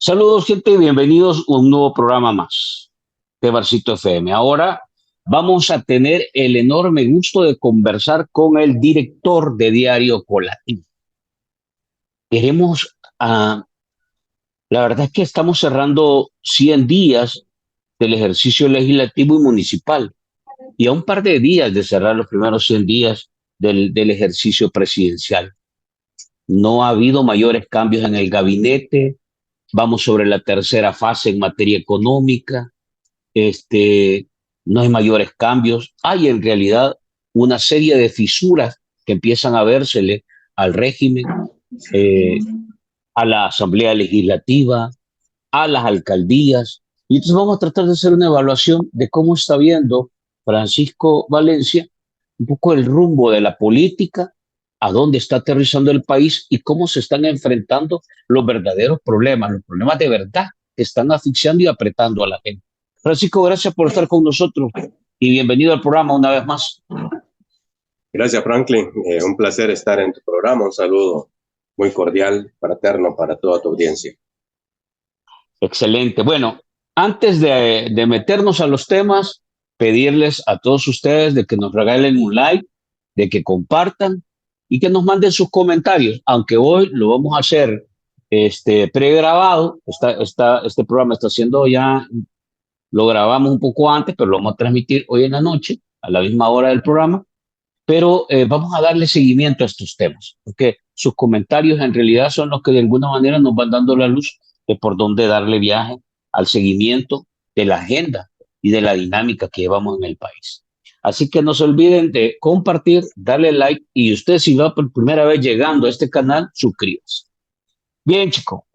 Saludos, gente, y bienvenidos a un nuevo programa más de Barcito FM. Ahora vamos a tener el enorme gusto de conversar con el director de Diario Colatín. Queremos, la verdad es que estamos cerrando 100 días del ejercicio legislativo y municipal y a un par de días de cerrar los primeros 100 días del ejercicio presidencial. No ha habido mayores cambios en el gabinete. Vamos sobre la tercera fase en materia económica. este, no hay mayores cambios. Hay en realidad una serie de fisuras que empiezan a vérsele al régimen, eh, a la Asamblea Legislativa, a las alcaldías. Y entonces vamos a tratar de hacer una evaluación de cómo está viendo Francisco Valencia un poco el rumbo de la política, a dónde está aterrizando el país y cómo se están enfrentando los problemas de verdad que están asfixiando y apretando a la gente. Francisco, gracias por estar con nosotros y bienvenido al programa una vez más. Gracias, Franklin. Un placer estar en tu programa. Un saludo muy cordial, fraterno para toda tu audiencia. Excelente. Bueno, antes de meternos a los temas, pedirles a todos ustedes de que nos regalen un like, de que compartan y que nos manden sus comentarios, aunque hoy lo vamos a hacer pregrabado. Este programa está siendo ya, lo grabamos un poco antes, pero lo vamos a transmitir hoy en la noche, a la misma hora del programa, pero vamos a darle seguimiento a estos temas, porque sus comentarios en realidad son los que de alguna manera nos van dando la luz de por dónde darle viaje al seguimiento de la agenda y de la dinámica que llevamos en el país. Así que no se olviden de compartir, darle like y usted si va por primera vez llegando a este canal, suscríbase. Bien, chico,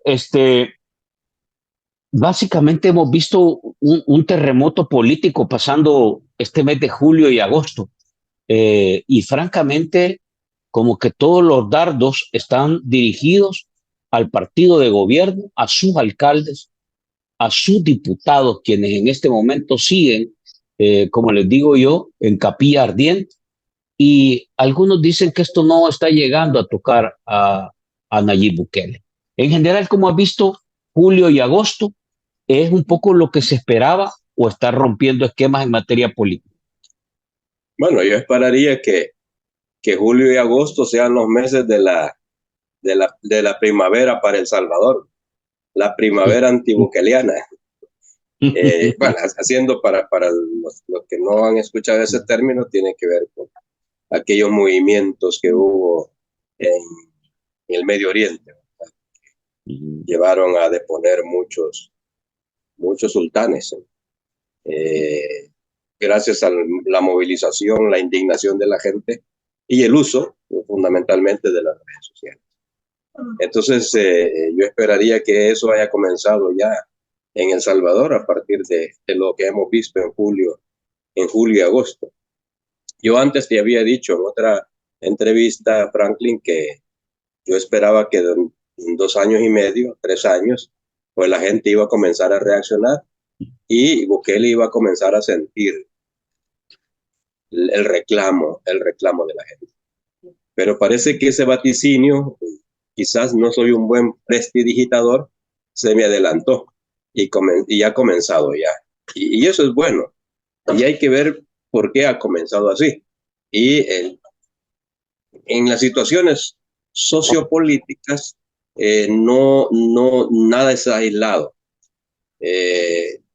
básicamente hemos visto un terremoto político pasando este mes de julio y agosto. Y francamente, como que todos los dardos están dirigidos al partido de gobierno, a sus alcaldes, a sus diputados, quienes en este momento siguen, como les digo yo, en capilla ardiente. Y algunos dicen que esto no está llegando a tocar a Nayib Bukele. En general, como has visto, julio y agosto es un poco lo que se esperaba o está rompiendo esquemas en materia política. Bueno, yo esperaría que julio y agosto sean los meses de la primavera para El Salvador, la primavera antibukeliana. Bueno, haciendo para los que no han escuchado ese término, tiene que ver con aquellos movimientos que hubo en el Medio Oriente. Llevaron a deponer muchos sultanes. Gracias a la movilización, la indignación de la gente y el uso fundamentalmente de las redes sociales. Entonces, yo esperaría que eso haya comenzado ya en El Salvador a partir de lo que hemos visto en julio y agosto. Yo antes te había dicho en otra entrevista, Franklin, que yo esperaba que en 2 años y medio, 3 años, pues la gente iba a comenzar a reaccionar y Bukele iba a comenzar a sentir el reclamo de la gente. Pero parece que ese vaticinio, quizás no soy un buen prestidigitador, se me adelantó y ha comenzado ya. Y eso es bueno. Y hay que ver por qué ha comenzado así. Y en las situaciones sociopolíticas, nada es aislado.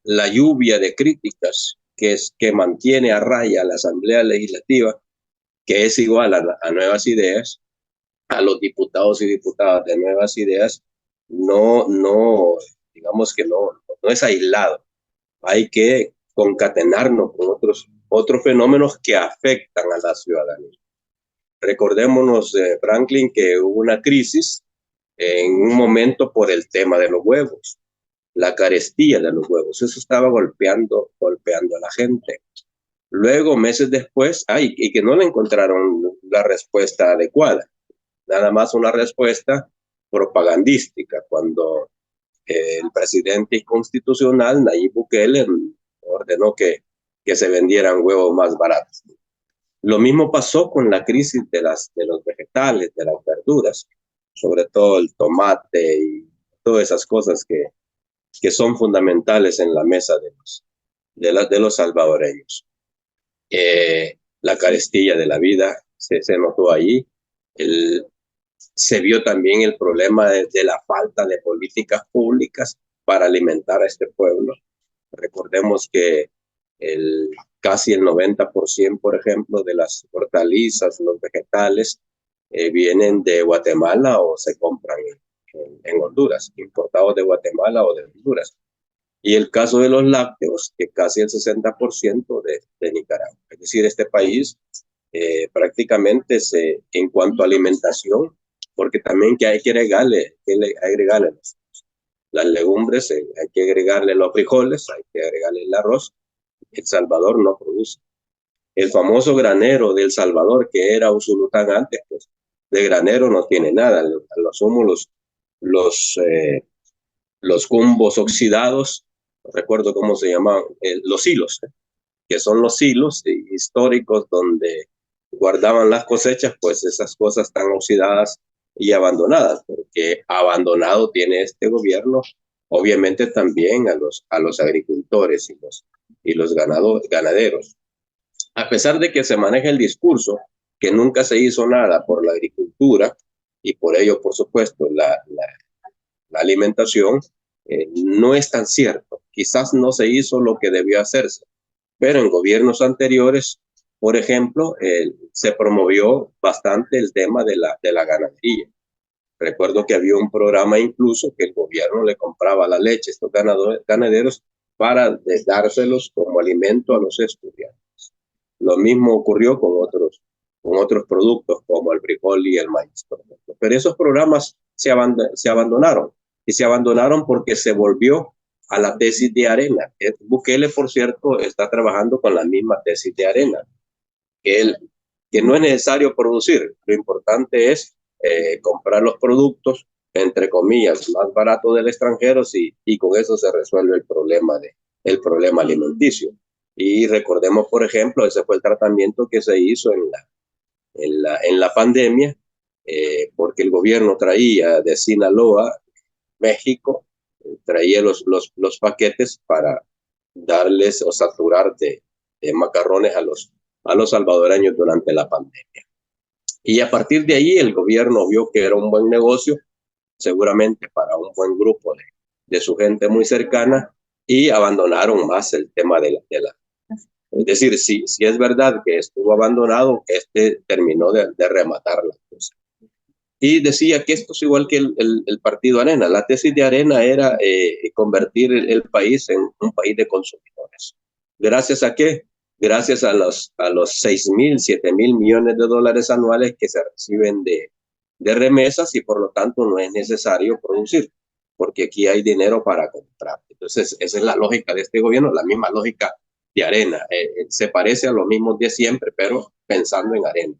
La lluvia de críticas que mantiene a raya a la Asamblea Legislativa, que es igual a Nuevas Ideas, a los diputados y diputadas de Nuevas Ideas, digamos que no es aislado. Hay que concatenarnos con otros fenómenos que afectan a la ciudadanía. Recordémonos, Franklin, que hubo una crisis en un momento por el tema de los huevos, la carestía de los huevos. Eso estaba golpeando a la gente. Luego, meses después, y que no le encontraron la respuesta adecuada, nada más una respuesta propagandística, cuando el presidente inconstitucional, Nayib Bukele, ordenó que se vendieran huevos más baratos. Lo mismo pasó con la crisis de los vegetales, de las verduras, sobre todo el tomate y todas esas cosas que son fundamentales en la mesa de los salvadoreños. La carestía de la vida se notó ahí. Se vio también el problema de la falta de políticas públicas para alimentar a este pueblo. Recordemos que casi el 90%, por ejemplo, de las hortalizas, los vegetales, vienen de Guatemala o se compran en Honduras, importados de Guatemala o de Honduras. Y el caso de los lácteos, que casi el 60% de Nicaragua. Es decir, este país prácticamente en cuanto a alimentación, porque también que hay que agregarle las legumbres, hay que agregarle los frijoles, hay que agregarle el arroz. El Salvador no produce. El famoso granero de El Salvador, que era Usulután antes, pues de granero no tiene nada. A lo sumo los cumbos oxidados, no recuerdo cómo se llaman, los hilos, que son los hilos históricos donde guardaban las cosechas, pues esas cosas están oxidadas y abandonadas, porque abandonado tiene este gobierno, obviamente también a los agricultores y los ganaderos. A pesar de que se maneja el discurso que nunca se hizo nada por la agricultura y por ello, por supuesto, la alimentación, no es tan cierto. Quizás no se hizo lo que debió hacerse, pero en gobiernos anteriores, por ejemplo, se promovió bastante el tema de la ganadería. Recuerdo que había un programa incluso que el gobierno le compraba la leche a estos ganaderos para dárselos como alimento a los estudiantes. Lo mismo ocurrió con otros productos como el frijol y el maíz, por ejemplo. Pero esos programas se abandonaron y se abandonaron porque se volvió a la tesis de Arena. Bukele, por cierto, está trabajando con la misma tesis de Arena, que no es necesario producir, lo importante es comprar los productos, entre comillas, más baratos del extranjero y con eso se resuelve el problema alimenticio. Y recordemos, por ejemplo, ese fue el tratamiento que se hizo en la pandemia, porque el gobierno traía de Sinaloa, México, traía los paquetes para darles o saturar de macarrones a los salvadoreños durante la pandemia. Y a partir de ahí el gobierno vio que era un buen negocio, seguramente para un buen grupo de su gente muy cercana, y abandonaron más el tema de la. Es decir, si es verdad que estuvo abandonado, terminó de rematar la cosa. Y decía que esto es igual que el partido Arena. La tesis de Arena era convertir el país en un país de consumidores. ¿Gracias a qué? Gracias a los 6.000, 7.000 millones de dólares anuales que se reciben de remesas y por lo tanto no es necesario producir, porque aquí hay dinero para comprar. Entonces, esa es la lógica de este gobierno, la misma lógica de Arena. Se parece a lo mismo de siempre, pero pensando en Arena,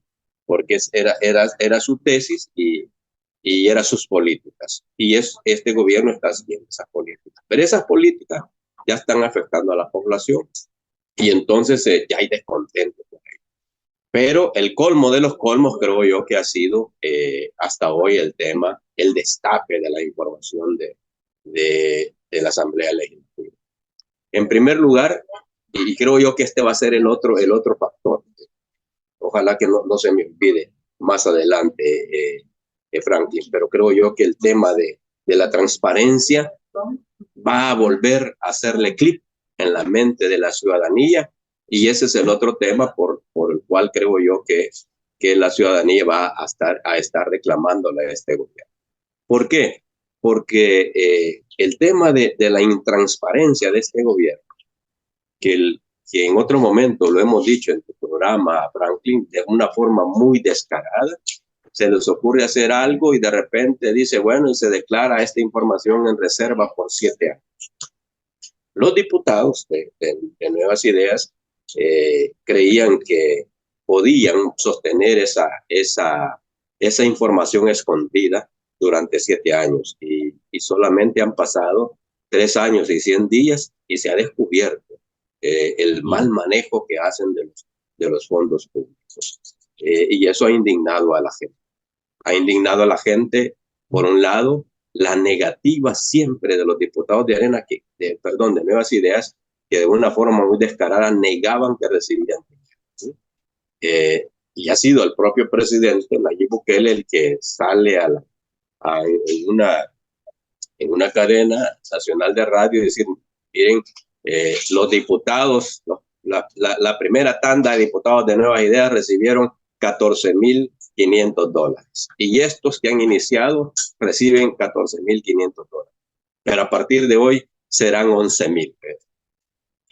porque era su tesis y eran sus políticas. Y este gobierno está siguiendo esas políticas. Pero esas políticas ya están afectando a la población y entonces ya hay descontento con ello. Pero el colmo de los colmos creo yo que ha sido hasta hoy el destape de la información de la Asamblea Legislativa. En primer lugar, y creo yo que este va a ser el otro factor, ojalá que no se me olvide más adelante, Franklin, pero creo yo que el tema de la transparencia va a volver a hacerle clic en la mente de la ciudadanía y ese es el otro tema por el cual creo yo que la ciudadanía va a estar reclamándole a este gobierno. ¿Por qué? Porque el tema de la intransparencia de este gobierno, que en otro momento lo hemos dicho en tu programa, Franklin, de una forma muy descarada, se les ocurre hacer algo y de repente dice, bueno, y se declara esta información en reserva por 7 años. Los diputados de Nuevas Ideas creían que podían sostener esa información escondida durante 7 años y solamente han pasado 3 años y 100 días y se ha descubierto el mal manejo que hacen de los fondos públicos. Y eso ha indignado a la gente. Ha indignado a la gente, por un lado, la negativa siempre de los diputados de Arena, de Nuevas Ideas, que de una forma muy descarada negaban que recibían dinero, ¿sí? Y ha sido el propio presidente Nayib Bukele el que sale en una cadena nacional de radio y decir, miren, los diputados, la primera tanda de diputados de Nuevas Ideas recibieron $14,500 y estos que han iniciado reciben $14,500, pero a partir de hoy serán 11,000.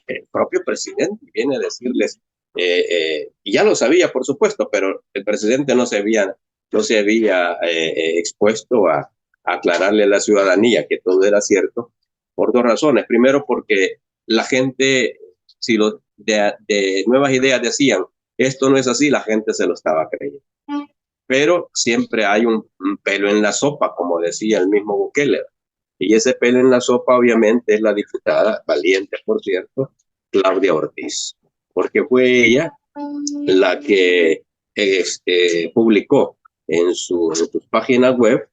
El propio presidente viene a decirles, y ya lo sabía, por supuesto, pero el presidente no se había expuesto a aclararle a la ciudadanía que todo era cierto, por dos razones. Primero, porque la gente, si los de Nuevas Ideas decían, esto no es así, la gente se lo estaba creyendo. Pero siempre hay un pelo en la sopa, como decía el mismo Bukele. Y ese pelo en la sopa, obviamente, es la diputada, valiente, por cierto, Claudia Ortiz, porque fue ella la que publicó en sus páginas web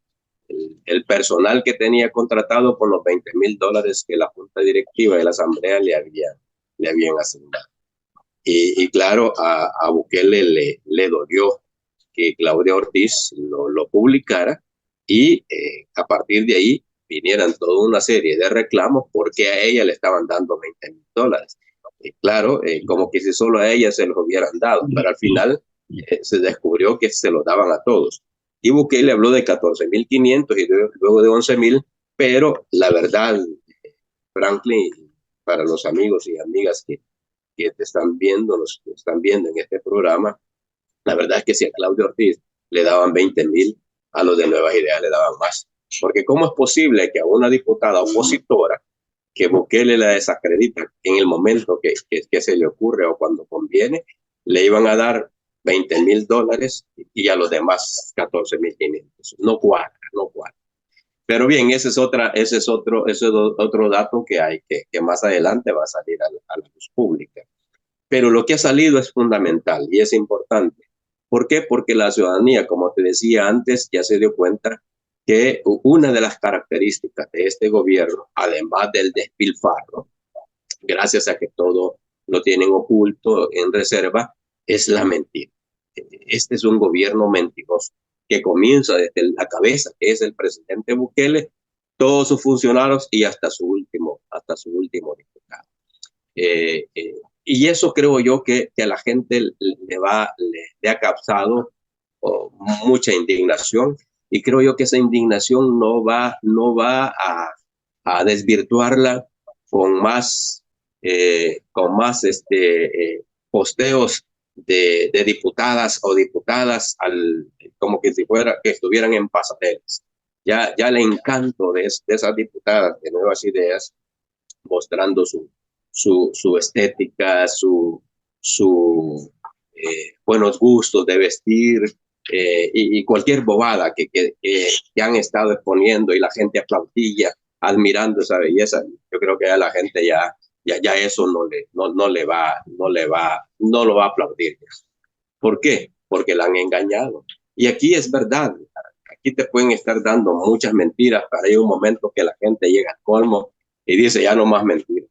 el personal que tenía contratado con los $20,000 que la junta directiva de la asamblea le habían asignado. Y claro, a Bukele le dolió que Claudia Ortiz lo publicara y a partir de ahí vinieran toda una serie de reclamos porque a ella le estaban dando $20,000. Claro, como que si solo a ella se los hubieran dado, pero al final se descubrió que se los daban a todos. Y Bukele habló de 14,500 y luego de 11,000, pero la verdad, Franklin, para los amigos y amigas que te están viendo, los que están viendo en este programa, la verdad es que si a Claudio Ortiz le daban 20,000, a los de Nuevas Ideas le daban más. Porque ¿cómo es posible que a una diputada opositora que Bukele la desacredita en el momento que se le ocurre o cuando conviene, le iban a dar $20,000 y a los demás 14,500? No cuadra, no cuadra. Pero bien, ese es otro dato que hay que más adelante va a salir a la luz pública. Pero lo que ha salido es fundamental y es importante. ¿Por qué? Porque la ciudadanía, como te decía antes, ya se dio cuenta que una de las características de este gobierno, además del despilfarro, gracias a que todo lo tienen oculto en reserva, es la mentira. Este es un gobierno mentiroso que comienza desde la cabeza, que es el presidente Bukele, todos sus funcionarios y hasta su último diputado. Y eso creo yo que a la gente le ha causado mucha indignación, y creo yo que esa indignación no va a desvirtuarla con más posteos de diputadas o diputadas como que si fuera que estuvieran en pasarelas. Ya el encanto de esas diputadas de Nuevas Ideas mostrando su estética, su buenos gustos de vestir, y cualquier bobada que han estado exponiendo y la gente aplaudilla admirando esa belleza. Yo creo que a la gente ya eso no lo va a aplaudir. ¿Por qué? Porque la han engañado. Y aquí es verdad, aquí te pueden estar dando muchas mentiras, pero hay un momento que la gente llega al colmo y dice, ya no más mentiras.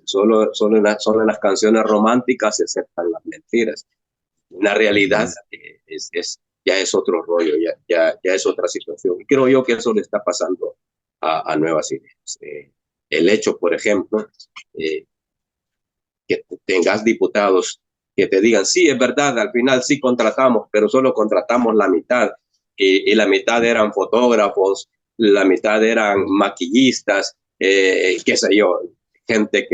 Solo en las canciones románticas se aceptan las mentiras. Una realidad ya es otro rollo, ya es otra situación. Y creo yo que eso le está pasando a Nuevas Ideas. El hecho, por ejemplo, que tengas diputados que te digan, sí, es verdad, al final sí contratamos, pero solo contratamos la mitad, y la mitad eran fotógrafos, la mitad eran maquillistas, qué sé yo, gente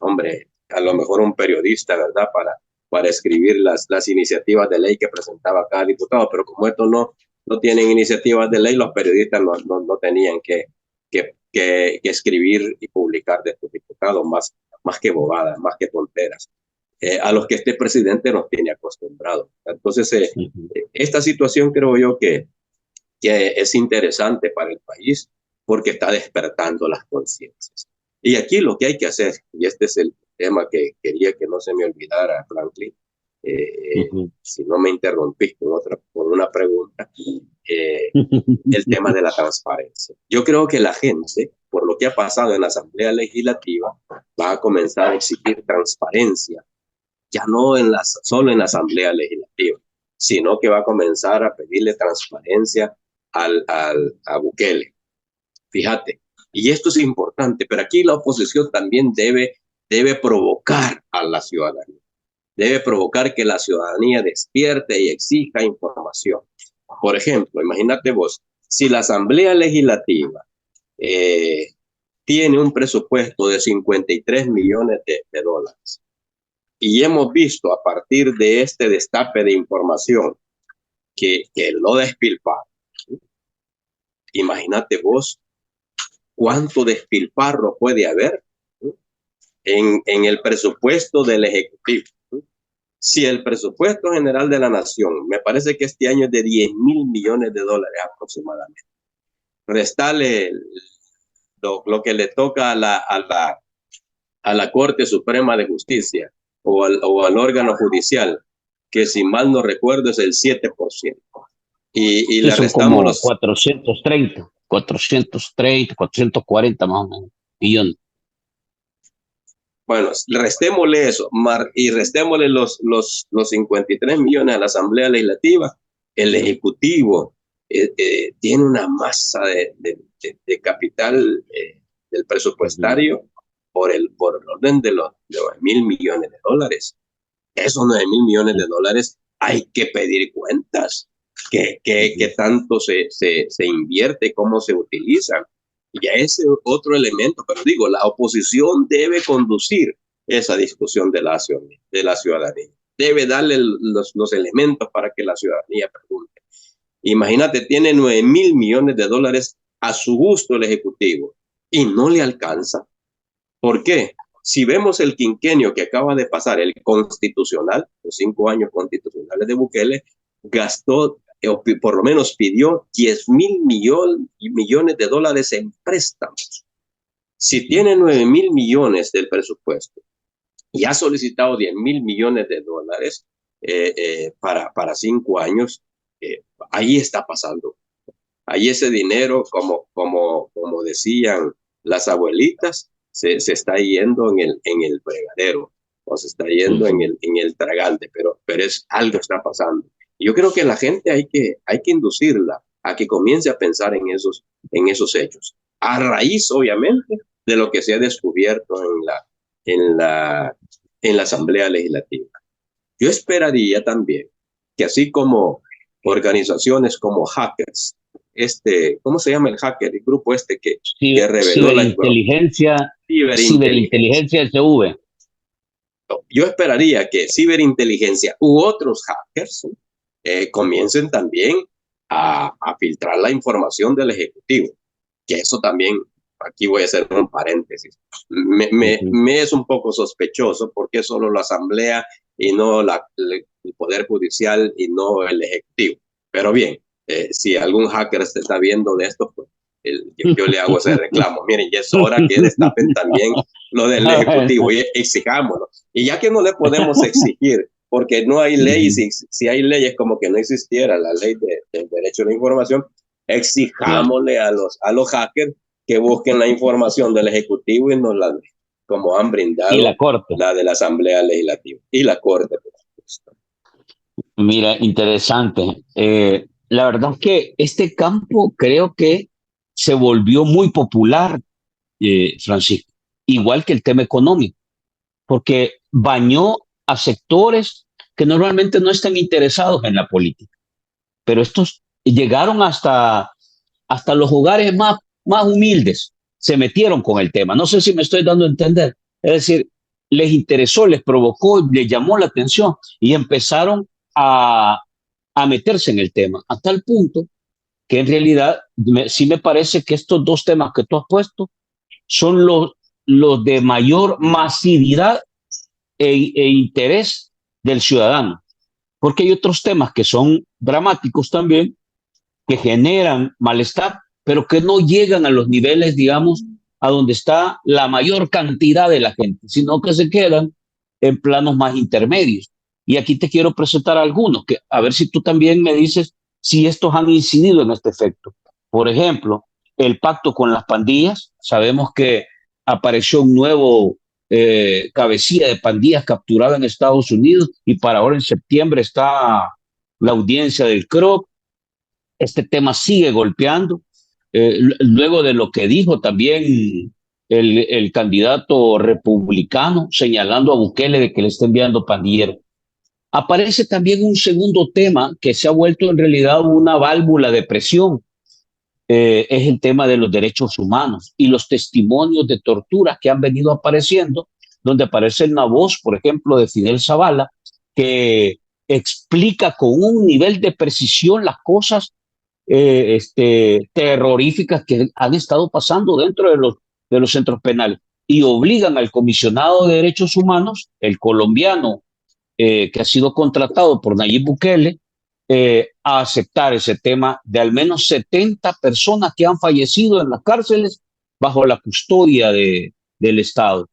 hombre, a lo mejor un periodista, ¿verdad?, para escribir las iniciativas de ley que presentaba cada diputado, pero como estos no tienen iniciativas de ley, los periodistas no tenían que escribir y publicar de estos diputados, más que bobadas, más que tonteras, a los que este presidente nos tiene acostumbrados. Entonces, esta situación creo yo que es interesante para el país porque está despertando las conciencias. Y aquí lo que hay que hacer, y este es el tema que quería que no se me olvidara, Franklin, si no me interrumpís con una pregunta, el tema de la transparencia. Yo creo que la gente, por lo que ha pasado en la Asamblea Legislativa, va a comenzar a exigir transparencia, ya no solo en la Asamblea Legislativa, sino que va a comenzar a pedirle transparencia a Bukele. Fíjate, y esto es importante, pero aquí la oposición también debe provocar a la ciudadanía. Debe provocar que la ciudadanía despierte y exija información. Por ejemplo, imagínate vos, si la Asamblea Legislativa tiene un presupuesto de 53 millones de dólares y hemos visto a partir de este destape de información que lo despilfarra, imagínate vos cuánto despilfarro puede haber en el presupuesto del Ejecutivo. Si el presupuesto general de la nación, me parece que este año es de 10.000 millones de dólares aproximadamente, restarle lo que le toca a la Corte Suprema de Justicia o al órgano judicial, que si mal no recuerdo es el 7%. Y le restamos como los 430, 440 más o menos millones. Bueno, restémosle eso y restémosle los 53 millones a la Asamblea Legislativa. El Ejecutivo tiene una masa de capital del presupuestario por el orden de los 9.000 millones de dólares. Esos 9.000 millones de dólares hay que pedir cuentas. ¿Qué tanto se invierte? ¿Cómo se utilizan? Y ese otro elemento, pero digo, la oposición debe conducir esa discusión de la ciudadanía. Debe darle los elementos para que la ciudadanía pregunte. Imagínate, tiene 9.000 millones de dólares a su gusto el Ejecutivo y no le alcanza. ¿Por qué? Si vemos el quinquenio que acaba de pasar, el constitucional, los 5 años constitucionales de Bukele, gastó, o por lo menos pidió 10.000 millones de dólares en préstamos. Si tiene 9.000 millones del presupuesto y ha solicitado 10.000 millones de dólares para 5 años, ahí está pasando. Ahí ese dinero, como decían las abuelitas, se está yendo en el fregadero o se está yendo en el tragante, pero algo está pasando. Yo creo que la gente hay que inducirla a que comience a pensar en esos hechos, a raíz, obviamente, de lo que se ha descubierto en la Asamblea Legislativa. Yo esperaría también que así como organizaciones como hackers, ¿cómo se llama el hacker? El grupo que reveló Ciberinteligencia SV. Yo esperaría que ciberinteligencia u otros hackers comiencen también a filtrar la información del Ejecutivo, que eso también, aquí voy a hacer un paréntesis, me es un poco sospechoso porque solo la Asamblea y no el Poder Judicial y no el Ejecutivo. Pero bien, si algún hacker se está viendo de esto, pues yo le hago ese reclamo. Miren, ya es hora que destapen también lo del Ejecutivo y exijámoslo. Y ya que no le podemos exigir, porque no hay leyes, si hay leyes como que no existiera la ley del derecho a la información, exijámosle a los hackers que busquen la información del Ejecutivo y nos la como han brindado la de la Asamblea Legislativa y la Corte. Mira, interesante. La verdad es que este campo creo que se volvió muy popular, Francisco, igual que el tema económico, porque bañó a sectores que normalmente no están interesados en la política, pero estos llegaron hasta los hogares más humildes, se metieron con el tema. No sé si me estoy dando a entender. Es decir, les interesó, les provocó, les llamó la atención y empezaron a meterse en el tema, a tal punto que en realidad sí me parece que estos dos temas que tú has puesto son los de mayor masividad e interés del ciudadano, porque hay otros temas que son dramáticos también, que generan malestar, pero que no llegan a los niveles, digamos, a donde está la mayor cantidad de la gente, sino que se quedan en planos más intermedios. Y aquí te quiero presentar algunos, que a ver si tú también me dices si estos han incidido en este efecto. Por ejemplo, el pacto con las pandillas. Sabemos que apareció un nuevo cabecilla de pandillas capturado en Estados Unidos y para ahora en septiembre está la audiencia del CROC. Este tema sigue golpeando. Luego de lo que dijo también el candidato republicano señalando a Bukele de que le está enviando pandilleros. Aparece también un segundo tema que se ha vuelto en realidad una válvula de presión. Es el tema de los derechos humanos y los testimonios de tortura que han venido apareciendo, donde aparece una voz, por ejemplo, de Fidel Zavala, que explica con un nivel de precisión las cosas terroríficas que han estado pasando dentro de los centros penales y obligan al comisionado de derechos humanos, el colombiano que ha sido contratado por Nayib Bukele, a aceptar ese tema de al menos 70 personas que han fallecido en las cárceles bajo la custodia del Estado.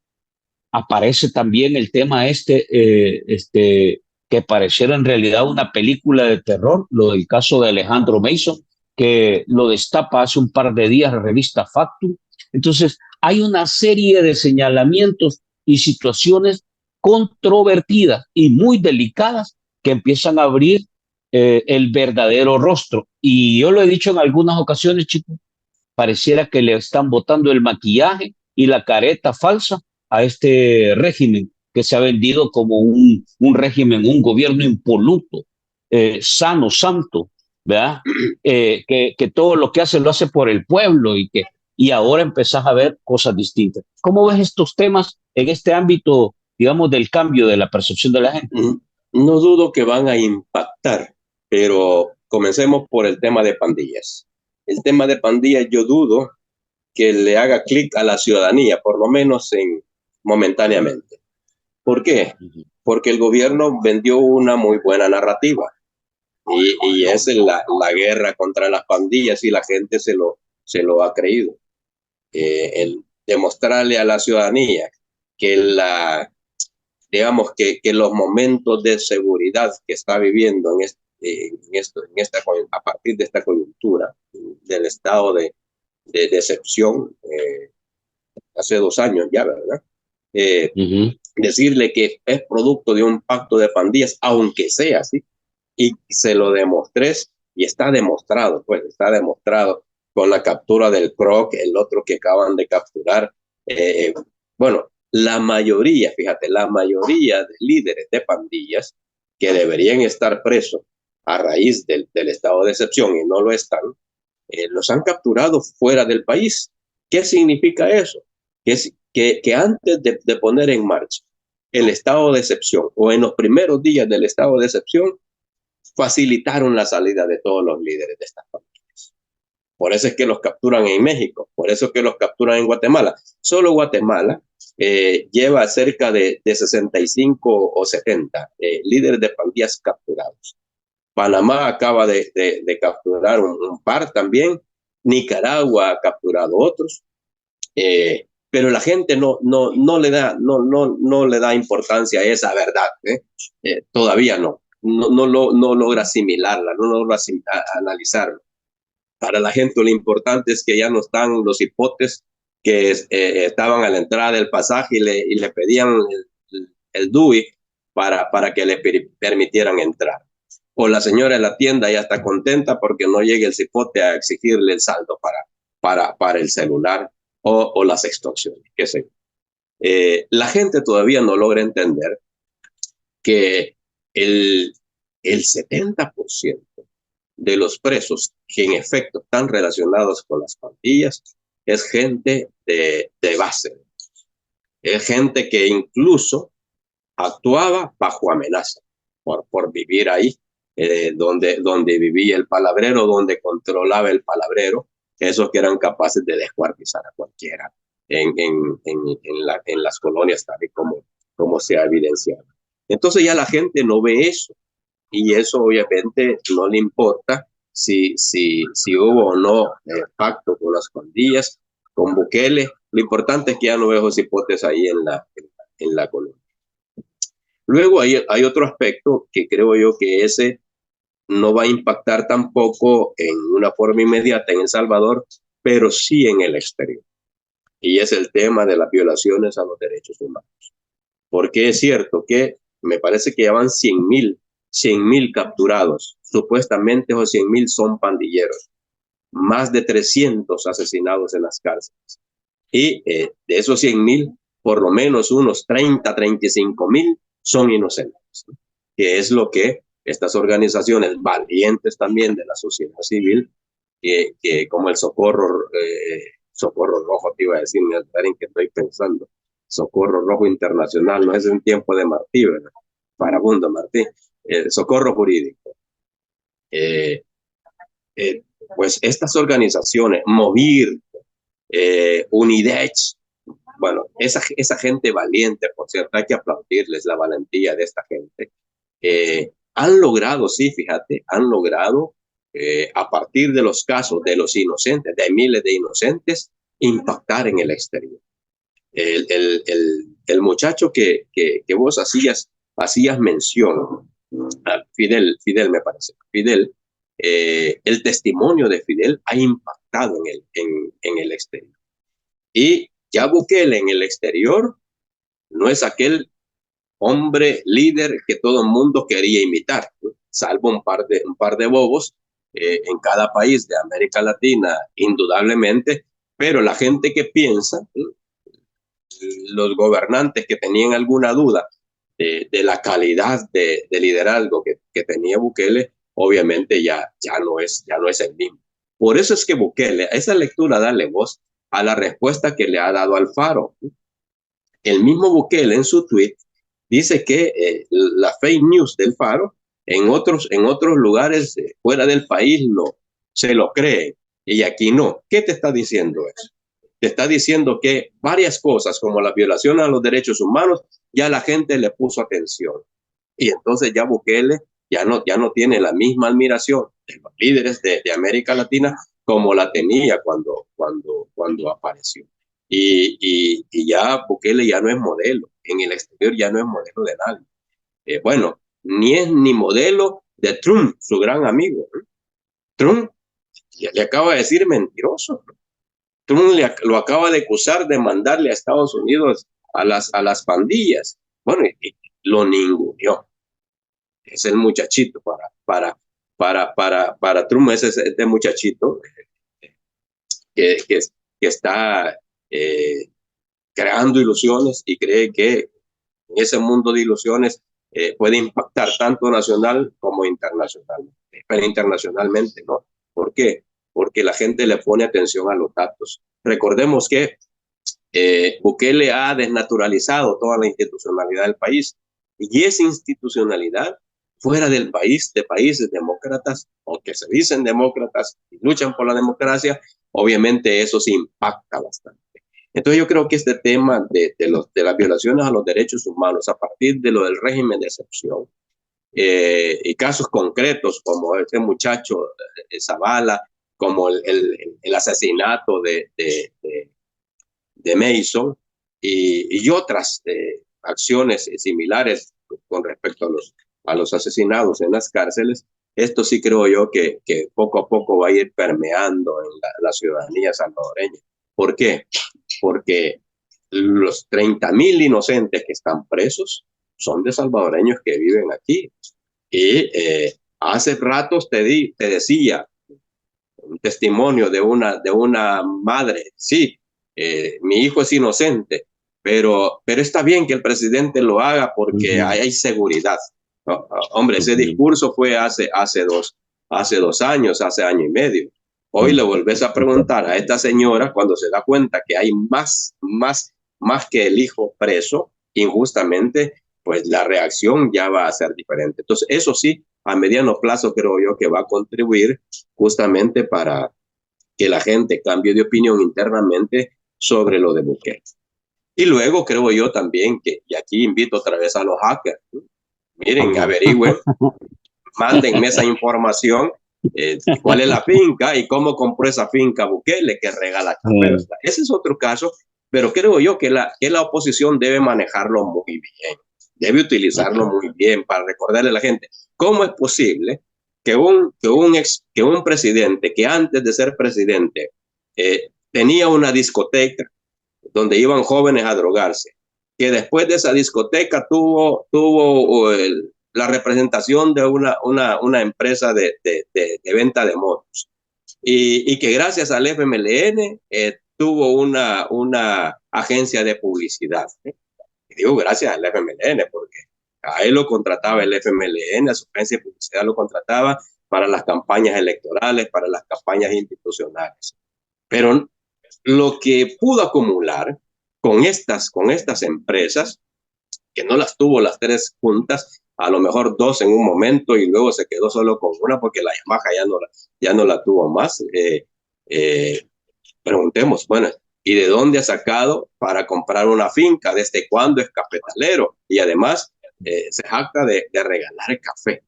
Aparece también el tema que pareciera en realidad una película de terror, lo del caso de Alejandro Mason, que lo destapa hace un par de días la revista Factum. Entonces, hay una serie de señalamientos y situaciones controvertidas y muy delicadas que empiezan a abrir el verdadero rostro. Y yo lo he dicho en algunas ocasiones, chicos, pareciera que le están botando el maquillaje y la careta falsa a este régimen que se ha vendido como un régimen, un gobierno impoluto, sano, santo, ¿verdad? Que todo lo que hace lo hace por el pueblo y ahora empezás a ver cosas distintas. ¿Cómo ves estos temas en este ámbito, digamos, del cambio de la percepción de la gente? No dudo que van a impactar, pero comencemos por el tema de pandillas. El tema de pandillas yo dudo que le haga clic a la ciudadanía, por lo menos momentáneamente. ¿Por qué? Porque el gobierno vendió una muy buena narrativa y es la guerra contra las pandillas y la gente se lo ha creído. El demostrarle a la ciudadanía que digamos que los momentos de seguridad que está viviendo a partir de esta coyuntura del estado de excepción, hace 2 años ya, ¿verdad? Decirle que es producto de un pacto de pandillas, aunque sea así, y se lo demostré y está demostrado, pues está demostrado con la captura del CROC, el otro que acaban de capturar. Bueno, la mayoría, fíjate, la mayoría de líderes de pandillas que deberían estar presos a raíz del estado de excepción y no lo están, los han capturado fuera del país. ¿Qué significa eso? Que antes de poner en marcha el estado de excepción o en los primeros días del estado de excepción, facilitaron la salida de todos los líderes de estas familias. Por eso es que los capturan en México, por eso es que los capturan en Guatemala. Solo Guatemala lleva cerca de 65 o 70 líderes de pandillas capturados. Panamá acaba de capturar un par también. Nicaragua ha capturado otros. Pero la gente no le da importancia a esa verdad. Todavía no logra asimilarla, no logra analizarla. Para la gente lo importante es que ya no están los hipotes que estaban a la entrada del pasaje y le pedían el DUI para que le permitieran entrar. O la señora de la tienda ya está contenta porque no llegue el cipote a exigirle el saldo para el celular o las extorsiones, qué sé. La gente todavía no logra entender que el 70% de los presos que en efecto están relacionados con las pandillas es gente de base. Es gente que incluso actuaba bajo amenaza por vivir ahí, donde vivía el palabrero, donde controlaba el palabrero, esos que eran capaces de descuartizar a cualquiera en las colonias, tal y como se ha evidenciado. Entonces ya la gente no ve eso, y eso obviamente no le importa si hubo o no pacto con las pandillas, con Bukele. Lo importante es que ya no veo esos hipotes ahí en la colonia. Luego hay otro aspecto que creo yo que ese no va a impactar tampoco en una forma inmediata en El Salvador, pero sí en el exterior. Y es el tema de las violaciones a los derechos humanos. Porque es cierto que me parece que ya van 100,000 capturados. Supuestamente esos 100,000 son pandilleros. Más de 300 asesinados en las cárceles. Y de esos 100,000, por lo menos unos 35,000 son inocentes, ¿no? Que es lo que estas organizaciones valientes también de la sociedad civil, como el Socorro Rojo, te iba a decir, en que estoy pensando, Socorro Rojo Internacional, no es en tiempo de Martí, ¿verdad? Farabundo Martí, Socorro Jurídico. Eh, eh, pues estas organizaciones, Movir, Unidech, bueno, esa gente valiente, por cierto, hay que aplaudirles la valentía de esta gente. Han logrado, sí, fíjate, han logrado, a partir de los casos de los inocentes, de miles de inocentes, impactar en el exterior. El muchacho que vos hacías mención, Fidel me parece, Fidel, el testimonio de Fidel ha impactado en el exterior. Y ya Bukele en el exterior no es aquel hombre líder que todo el mundo quería imitar, ¿no? Salvo un par de bobos en cada país de América Latina, indudablemente, pero la gente que piensa, ¿no? Los gobernantes que tenían alguna duda de la calidad de liderazgo que tenía Bukele, obviamente ya no es el mismo. Por eso es que Bukele, esa lectura dale voz a la respuesta que le ha dado Alfaro. El mismo Bukele en su tweet dice que la fake news del Faro en otros lugares fuera del país no se lo creen y aquí no. ¿Qué te está diciendo eso? Te está diciendo que varias cosas como la violación a los derechos humanos ya la gente le puso atención y entonces ya Bukele ya no tiene la misma admiración de los líderes de América Latina como la tenía cuando apareció. Y ya Bukele ya no es modelo, en el exterior ya no es modelo de nadie. Bueno, ni es ni modelo de Trump, su gran amigo, ¿eh? Trump le acaba de decir mentiroso. Trump lo acaba de acusar de mandarle a Estados Unidos a las pandillas. Bueno, y lo ninguneó. Es el muchachito para Trump, es este muchachito que está creando ilusiones y cree que en ese mundo de ilusiones puede impactar tanto nacional como internacionalmente. Pero internacionalmente, ¿no? ¿Por qué? Porque la gente le pone atención a los datos. Recordemos que Bukele ha desnaturalizado toda la institucionalidad del país y esa institucionalidad fuera del país, de países demócratas o que se dicen demócratas y luchan por la democracia, obviamente eso se impacta bastante. Entonces yo creo que este tema de las violaciones a los derechos humanos a partir de lo del régimen de excepción y casos concretos como este muchacho Zavala, como el asesinato de Mason y otras acciones similares con respecto a los asesinados en las cárceles, esto sí creo yo que poco a poco va a ir permeando en la ciudadanía salvadoreña. ¿Por qué? Porque los 30,000 inocentes que están presos son de salvadoreños que viven aquí. Y hace ratos te decía un testimonio de una madre, sí, mi hijo es inocente, pero está bien que el presidente lo haga porque hay seguridad. No, hombre, ese discurso fue hace 2 años, hace año y medio. Hoy le volvés a preguntar a esta señora cuando se da cuenta que hay más que el hijo preso injustamente, pues la reacción ya va a ser diferente. Entonces, eso sí, a mediano plazo creo yo que va a contribuir justamente para que la gente cambie de opinión internamente sobre lo de Bukele. Y luego creo yo también que, y aquí invito otra vez a los hackers, ¿no? Miren, averigüen, mándenme esa información, cuál es la finca y cómo compró esa finca Bukele que regala café. Ese es otro caso, pero creo yo que la oposición debe manejarlo muy bien. debe utilizarlo muy bien para recordarle a la gente cómo es posible que un presidente que antes de ser presidente tenía una discoteca donde iban jóvenes a drogarse, que después de esa discoteca tuvo la representación de una empresa de venta de motos y que gracias al FMLN tuvo una agencia de publicidad. Y digo gracias al FMLN porque a él lo contrataba el FMLN, a su agencia de publicidad lo contrataba para las campañas electorales, para las campañas institucionales. Pero lo que pudo acumular con estas empresas, que no las tuvo las tres juntas, a lo mejor dos en un momento y luego se quedó solo con una porque la Yamaha ya no la tuvo más. Preguntemos, bueno, ¿y de dónde ha sacado para comprar una finca? ¿Desde cuándo es cafetalero? Y además se jacta de regalar café.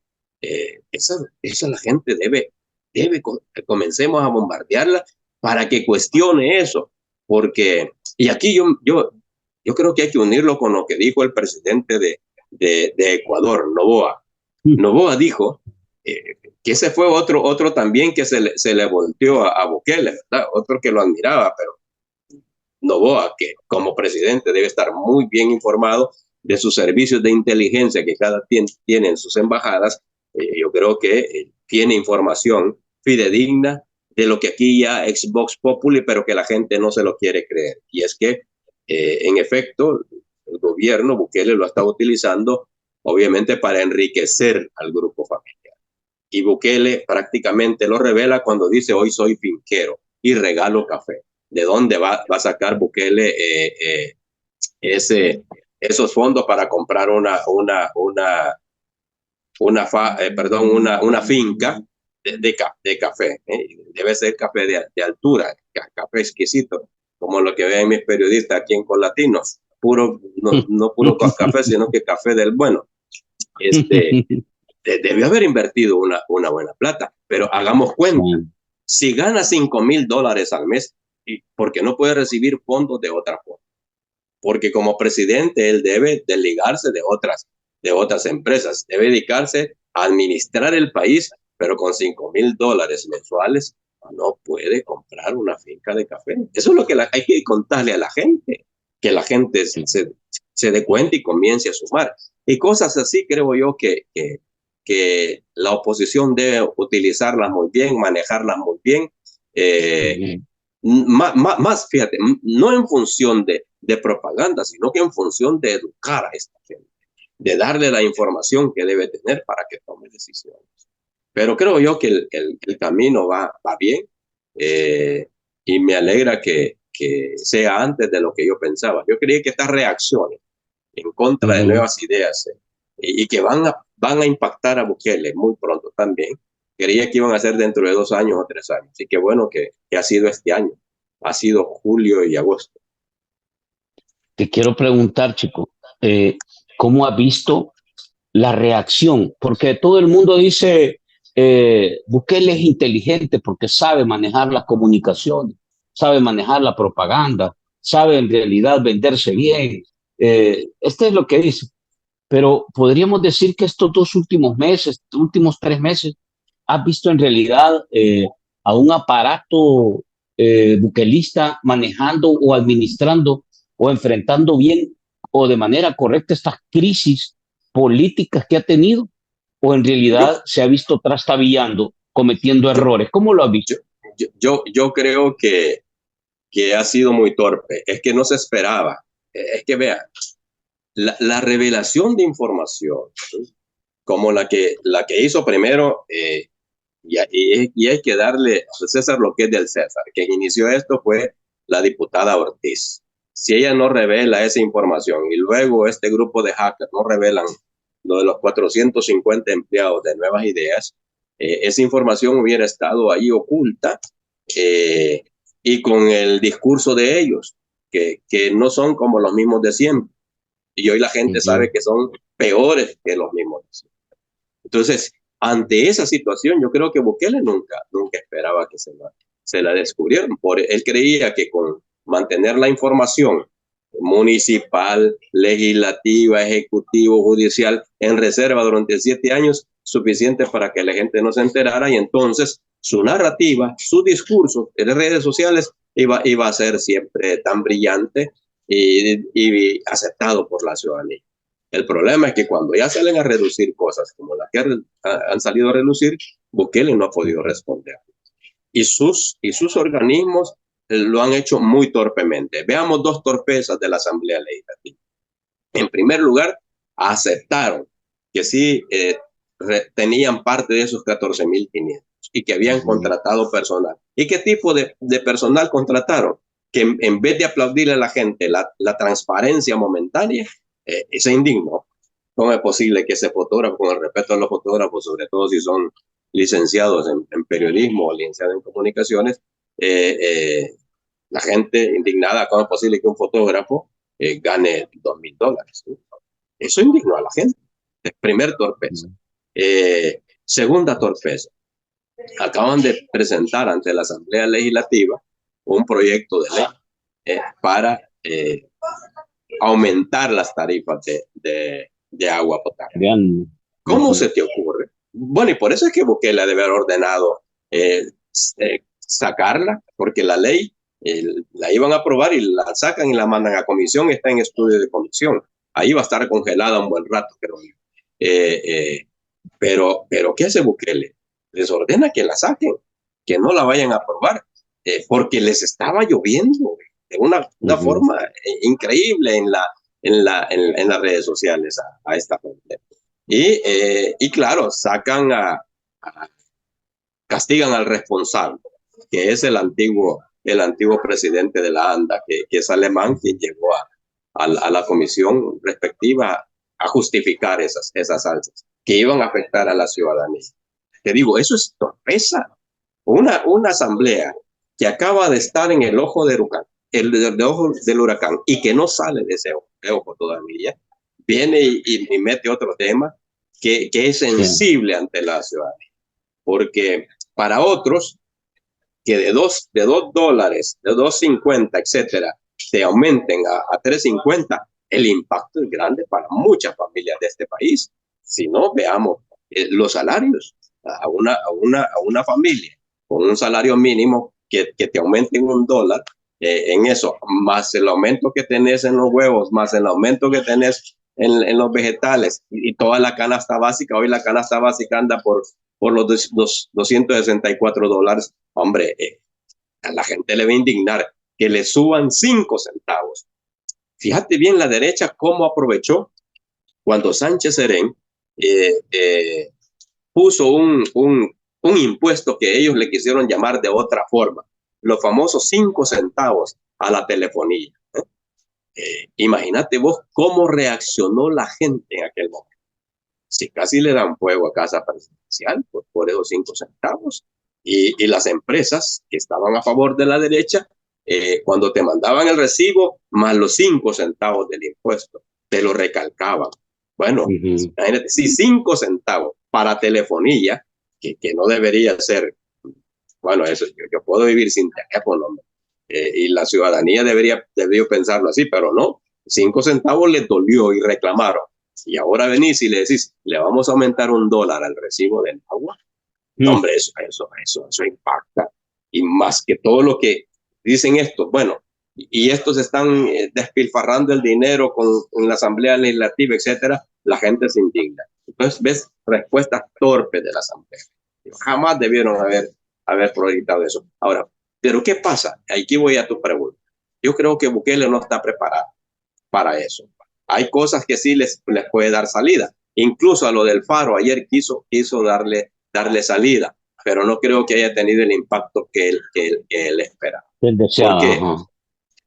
Esa la gente comencemos a bombardearla para que cuestione eso, porque, y aquí yo creo que hay que unirlo con lo que dijo el presidente de Ecuador, Noboa. Noboa dijo que ese fue otro también que se le volteó a Bukele, ¿verdad? Otro que lo admiraba, pero Noboa, que como presidente debe estar muy bien informado de sus servicios de inteligencia que cada tiene en sus embajadas, yo creo que tiene información fidedigna de lo que aquí ya es Vox Populi, pero que la gente no se lo quiere creer. Y es que, en efecto, el gobierno Bukele lo ha estado utilizando, obviamente, para enriquecer al grupo familiar. Y Bukele prácticamente lo revela cuando dice hoy soy finquero y regalo café. ¿De dónde va a sacar Bukele esos fondos para comprar una finca de café? Debe ser café de altura, café exquisito, como lo que ven mis periodistas aquí en Colatinos. No puro café, sino que café del bueno. Debió haber invertido una buena plata, pero hagamos cuenta, si gana $5,000 al mes, ¿por qué no puede recibir fondos de otra forma? Porque como presidente él debe desligarse de otras empresas, debe dedicarse a administrar el país, pero con $5,000 mensuales no puede comprar una finca de café. Eso es lo que hay que contarle a la gente, que la gente se dé cuenta y comience a sumar. Y cosas así creo yo que la oposición debe utilizarlas muy bien, manejarlas muy bien. Más, fíjate, no en función de propaganda, sino que en función de educar a esta gente, de darle la información que debe tener para que tome decisiones. Pero creo yo que el camino va bien y me alegra que sea antes de lo que yo pensaba. Yo creía que estas reacciones en contra de nuevas ideas y que van a impactar a Bukele muy pronto también, creía que iban a ser dentro de 2 años o 3 años. Así que bueno que ha sido este año, ha sido julio y agosto. Te quiero preguntar, chico, ¿cómo has visto la reacción? Porque todo el mundo dice, Bukele es inteligente porque sabe manejar la comunicación, sabe manejar la propaganda, sabe en realidad venderse bien. Este es lo que dice. Pero podríamos decir que estos 2 últimos meses, últimos 3 meses, has visto en realidad a un aparato buquelista manejando o administrando o enfrentando bien o de manera correcta estas crisis políticas que ha tenido, o en realidad se ha visto trastabillando, cometiendo errores. ¿Cómo lo has visto? Yo creo que ha sido muy torpe. Es que no se esperaba. Es que vea, la revelación de información, como la que hizo primero, y hay que darle a César lo que es del César. Quien inició esto fue la diputada Ortiz. Si ella no revela esa información y luego este grupo de hackers no revelan lo de los 450 empleados de Nuevas Ideas, esa información hubiera estado ahí oculta y con el discurso de ellos, que no son como los mismos de siempre. Y hoy la gente sabe que son peores que los mismos de siempre. Entonces, ante esa situación, yo creo que Bukele nunca esperaba que se la descubrieran. Él creía que con mantener la información municipal, legislativa, ejecutivo, judicial, en reserva durante 7 años, suficiente para que la gente no se enterara, y entonces su narrativa, su discurso en las redes sociales iba a ser siempre tan brillante y aceptado por la ciudadanía. El problema es que cuando ya salen a reducir cosas como las que han salido a reducir, Bukele no ha podido responder. Y sus organismos lo han hecho muy torpemente. Veamos 2 torpezas de la Asamblea Legislativa. En primer lugar, aceptaron que sí tenían parte de esos 14.500 y que habían contratado personal. ¿Y qué tipo de personal contrataron? Que en vez de aplaudirle a la gente la transparencia momentánea, se indignó. ¿Cómo es posible que ese fotógrafo, con el respeto a los fotógrafos, sobre todo si son licenciados en periodismo o licenciados en comunicaciones, la gente indignada, ¿cómo es posible que un fotógrafo gane $2.000? Eso indignó a la gente. Primer torpeza. Segunda torpeza. Acaban de presentar ante la Asamblea Legislativa un proyecto de ley para aumentar las tarifas de agua potable. ¿Cómo se te ocurre? Bueno, y por eso es que Bukele ha de haber ordenado sacarla, porque la ley la iban a aprobar y la sacan y la mandan a comisión, está en estudio de comisión. Ahí va a estar congelada un buen rato, creo yo. Pero ¿qué hace Bukele? Les ordena que la saquen, que no la vayan a aprobar, porque les estaba lloviendo de una forma increíble en las redes sociales a esta gente. Y claro, castigan al responsable, que es el antiguo presidente de la ANDA, que es alemán, quien llegó a la comisión respectiva a justificar esas alzas que iban a afectar a la ciudadanía. Te digo, eso es torpeza. Una asamblea que acaba de estar en el ojo del huracán y que no sale de ese ojo todavía, viene y mete otro tema que es sensible ante la ciudadanía. Porque para otros, que de $2, de $2.50, etcétera, se aumenten a $3.50, el impacto es grande para muchas familias de este país. Si no, veamos los salarios a una familia con un salario mínimo que te aumenten $1 en eso, más el aumento que tenés en los huevos, más el aumento que tenés en los vegetales y toda la canasta básica. Hoy la canasta básica anda por los $264. Hombre, a la gente le va a indignar que le suban 5 centavos. Fíjate bien la derecha cómo aprovechó cuando Sánchez Serén puso un impuesto que ellos le quisieron llamar de otra forma, los famosos 5 centavos a la telefonía. Imagínate vos cómo reaccionó la gente en aquel momento. Si casi le dan fuego a casa presidencial por esos 5 centavos. Y las empresas que estaban a favor de la derecha, cuando te mandaban el recibo, más los 5 centavos del impuesto, te lo recalcaban. Bueno, imagínate, si 5 centavos para telefonía, que no debería ser, bueno, eso, yo puedo vivir sin teléfono, y la ciudadanía debería pensarlo así, pero no, 5 centavos les dolió y reclamaron. Y ahora venís y le decís, le vamos a aumentar $1 al recibo del agua. No, hombre, eso impacta. Y más que todo lo que dicen estos, bueno, y estos están despilfarrando el dinero con la Asamblea Legislativa, etcétera, la gente se indigna. Entonces, ves respuestas torpes de la Asamblea. Jamás debieron haber proyectado eso. Ahora, ¿pero qué pasa? Aquí voy a tu pregunta. Yo creo que Bukele no está preparado para eso. Hay cosas que sí les puede dar salida. Incluso a lo del Faro, ayer quiso darle salida, pero no creo que haya tenido el impacto que él esperaba. El deseado.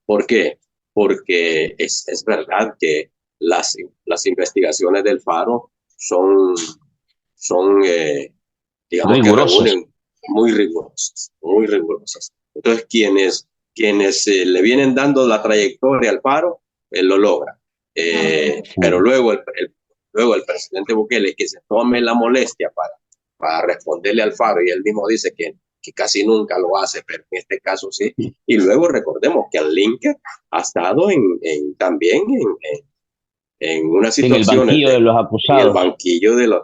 ¿Por qué? Porque es verdad que las investigaciones del Faro son digamos, rigurosas. Muy rigurosas. Entonces, quienes le vienen dando la trayectoria al Faro, él lo logra. Pero luego el presidente Bukele, que se tome la molestia para responderle al Faro, y él mismo dice que que casi nunca lo hace, pero en este caso sí. Y luego recordemos que el Linker ha estado también en unas En el situaciones banquillo de los en el acusados. banquillo de los,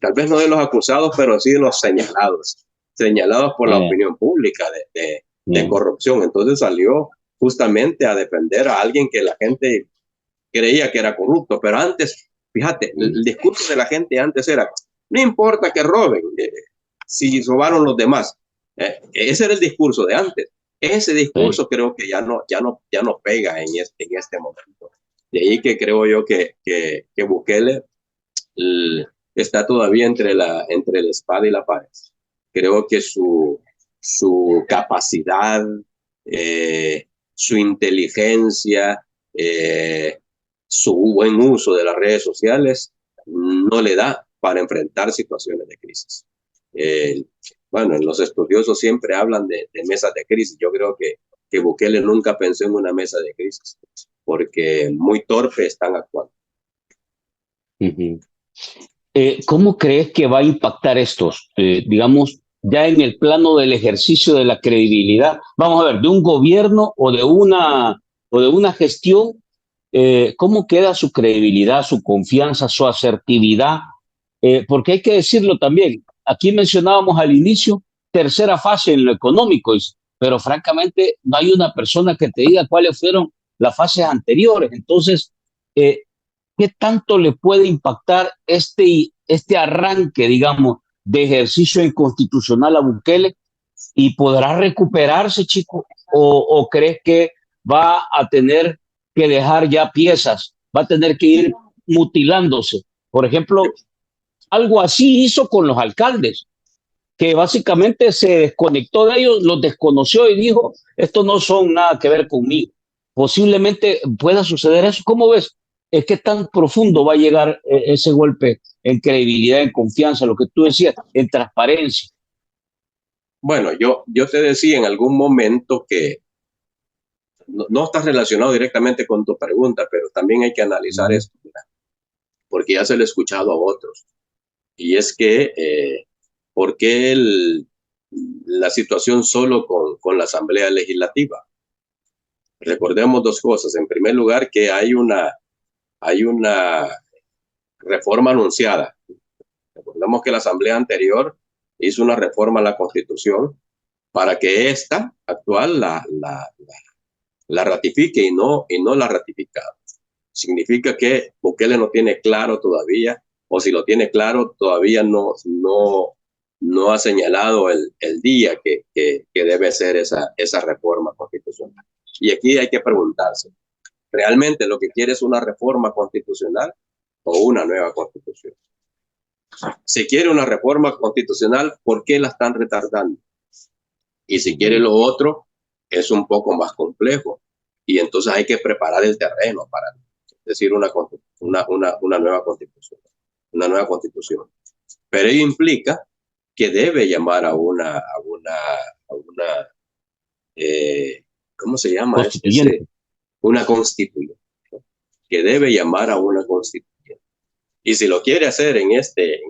tal vez no de los acusados, pero sí de los señalados por la Eh, opinión pública de eh, corrupción. Entonces salió justamente a defender a alguien que la gente creía que era corrupto, pero antes, fíjate, el discurso de la gente antes era, no importa que roben, si robaron los demás. Ese era el discurso de antes. Ese eh, discurso creo que ya no pega en este momento. De ahí que creo yo que Bukele está todavía entre la espada y la pared. Creo que su capacidad, su inteligencia, su buen uso de las redes sociales no le da para enfrentar situaciones de crisis. Eh, bueno, los estudiosos siempre hablan de mesas de crisis. Yo creo que Bukele nunca pensó en una mesa de crisis porque muy torpe están actuando. uh-huh. ¿Cómo crees que va a impactar estos, digamos, ya en el plano del ejercicio de la credibilidad? Vamos a ver, de un gobierno o de una gestión, ¿cómo queda su credibilidad, su confianza, su asertividad? Porque hay que decirlo también, aquí mencionábamos al inicio tercera fase en lo económico, pero francamente no hay una persona que te diga cuáles fueron las fases anteriores. Entonces, eh, ¿qué tanto le puede impactar este arranque, digamos, de ejercicio inconstitucional a Bukele? ¿Y podrá recuperarse, chico? O crees que va a tener que dejar ya piezas? ¿Va a tener que ir mutilándose? Por ejemplo, algo así hizo con los alcaldes, que básicamente se desconectó de ellos, los desconoció y dijo, estos no son nada que ver conmigo. Posiblemente pueda suceder eso. ¿Cómo ves? Es que tan profundo va a llegar ese golpe en credibilidad, en confianza, lo que tú decías, en transparencia. Bueno, yo te decía en algún momento que no está relacionado directamente con tu pregunta, pero también hay que analizar Mm. esto, ¿verdad? Porque ya se lo he escuchado a otros. Y es que, ¿por qué la situación solo con la Asamblea Legislativa? Recordemos dos cosas. En primer lugar, que hay una reforma anunciada. Recordemos que la Asamblea anterior hizo una reforma a la Constitución para que esta actual la ratifique y no la ha ratificado. Significa que Bukele no tiene claro todavía, o si lo tiene claro, todavía no ha señalado el día que debe ser esa reforma constitucional. Y aquí hay que preguntarse, ¿realmente lo que quiere es una reforma constitucional o una nueva constitución? Si quiere una reforma constitucional, ¿por qué la están retardando? Y si quiere lo otro, es un poco más complejo. Y entonces hay que preparar el terreno para decir una nueva constitución. Una nueva constitución. Pero ello implica que debe llamar a una ¿cómo se llama? Constituyente. Una constituyente. Que debe llamar a una constituyente. Y si lo quiere hacer en este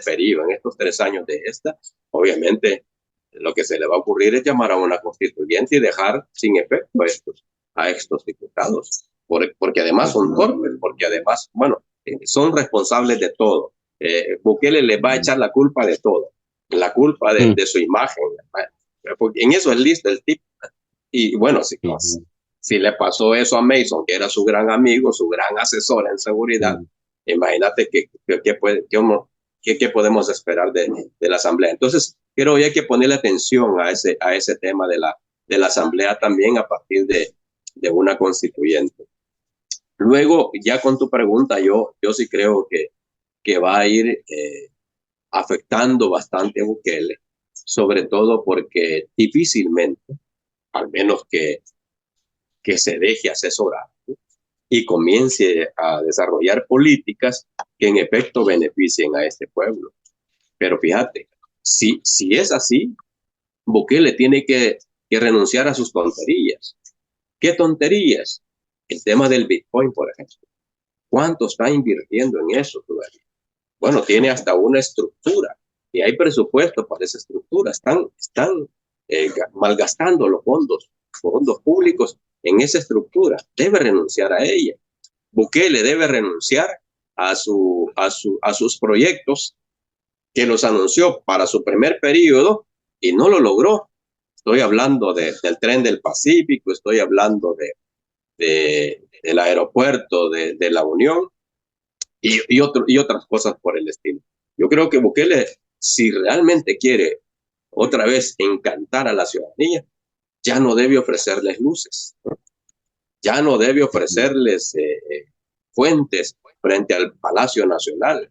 periodo, en estos 3 años de esta, obviamente lo que se le va a ocurrir es llamar a una constituyente y dejar sin efecto a estos diputados, porque además son torpes, porque además, bueno, son responsables de todo. Bukele les va a echar la culpa de todo, la culpa de su imagen. Porque en eso es listo el tipo. Y bueno, si le pasó eso a Mason, que era su gran amigo, su gran asesor en seguridad, imagínate qué podemos esperar de la Asamblea. Entonces, creo que hay que ponerle atención a ese tema de la Asamblea también a partir de una constituyente. Luego, ya con tu pregunta, yo sí creo que va a ir afectando bastante a Bukele, sobre todo porque difícilmente, al menos que se deje asesorar y comience a desarrollar políticas que en efecto beneficien a este pueblo. Pero fíjate, si es así, Bukele tiene que renunciar a sus tonterías. ¿Qué tonterías? El tema del Bitcoin, por ejemplo. ¿Cuánto está invirtiendo en eso todavía? Bueno, tiene hasta una estructura y hay presupuesto para esa estructura. Están malgastando los fondos públicos en esa estructura. Debe renunciar a ella. Bukele debe renunciar a sus proyectos que los anunció para su primer periodo y no lo logró. Estoy hablando del tren del Pacífico, estoy hablando del aeropuerto de la Unión y otras cosas por el estilo. Yo creo que Bukele, si realmente quiere otra vez encantar a la ciudadanía, ya no debe ofrecerles luces, ya no debe ofrecerles fuentes frente al Palacio Nacional.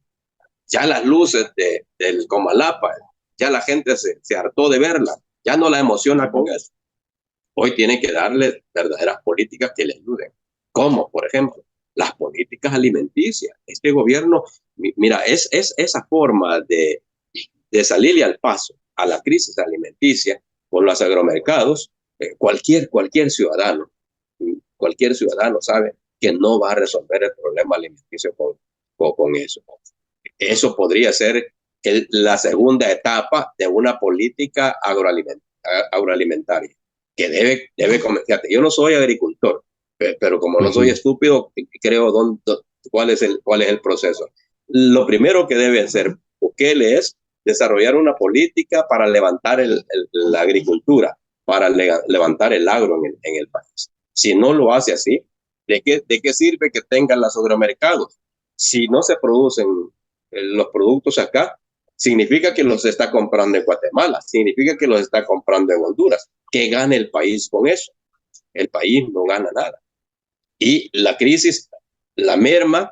Ya las luces del Comalapa, ya la gente se hartó de verla, ya no la emociona con eso. Hoy tiene que darle verdaderas políticas que le ayuden. Como, por ejemplo, las políticas alimenticias. Este gobierno, mira, es esa forma de salirle al paso a la crisis alimenticia con los agromercados. Cualquier ciudadano sabe que no va a resolver el problema alimenticio con eso. Eso podría ser la segunda etapa de una política agroalimentaria que debe fíjate, yo no soy agricultor, pero como no soy estúpido, creo cuál es el proceso. Lo primero que debe hacer Bukele es desarrollar una política para levantar la agricultura, para levantar el agro en el país. Si no lo hace así, ¿de qué sirve que tengan los agromercados? Si no se producen los productos acá, significa que los está comprando en Guatemala, significa que los está comprando en Honduras. ¿Qué gana el país con eso? El país no gana nada. Y la crisis la merma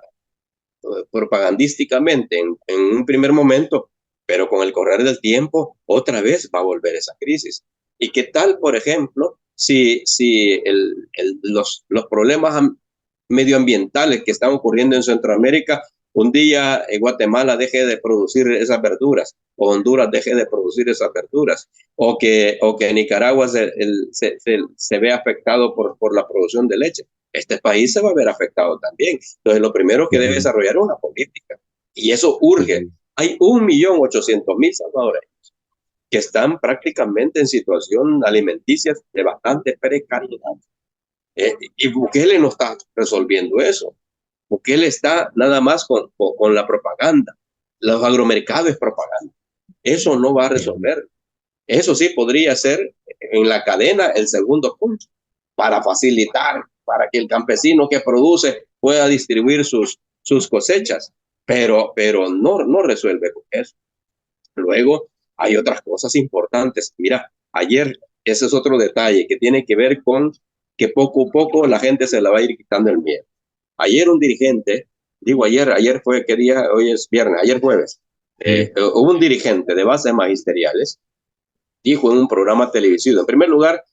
propagandísticamente en un primer momento, pero con el correr del tiempo otra vez va a volver esa crisis. ¿Y qué tal, por ejemplo, si los problemas medioambientales que están ocurriendo en Centroamérica, un día Guatemala deje de producir esas verduras, o Honduras deje de producir esas verduras, o que Nicaragua se vea afectado por la producción de leche? Este país se va a ver afectado también. Entonces, lo primero que debe desarrollar es una política. Y eso urge. Hay 1.800.000 salvadoreños que están prácticamente en situación alimenticia de bastante precariedad. Y Bukele no está resolviendo eso. Bukele está nada más con la propaganda. Los agromercados es propaganda. Eso no va a resolver. Eso sí podría ser en la cadena el segundo punto, para facilitar, para que el campesino que produce pueda distribuir sus cosechas, pero no resuelve con eso. Luego hay otras cosas importantes. Mira, ayer, ese es otro detalle que tiene que ver con que poco a poco la gente se la va a ir quitando el miedo. Ayer un dirigente, ayer fue, ¿qué día? Hoy es viernes, ayer jueves, hubo un dirigente de bases magisteriales, dijo en un programa televisivo, en primer lugar,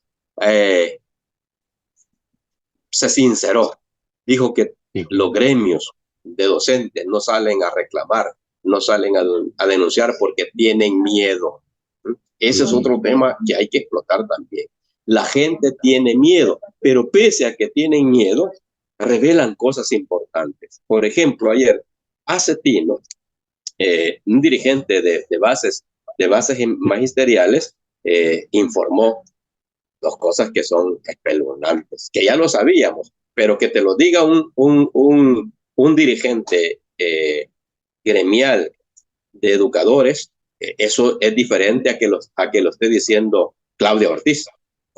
se sinceró, dijo que los gremios de docentes no salen a reclamar, no salen a denunciar porque tienen miedo. Ese es otro tema que hay que explotar también. La gente tiene miedo, pero pese a que tienen miedo, revelan cosas importantes. Por ejemplo, ayer, Acetino, un dirigente de bases magisteriales, informó dos cosas que son espeluznantes, que ya lo sabíamos, pero que te lo diga un dirigente gremial de educadores, eso es diferente a que lo esté diciendo Claudia Ortiz,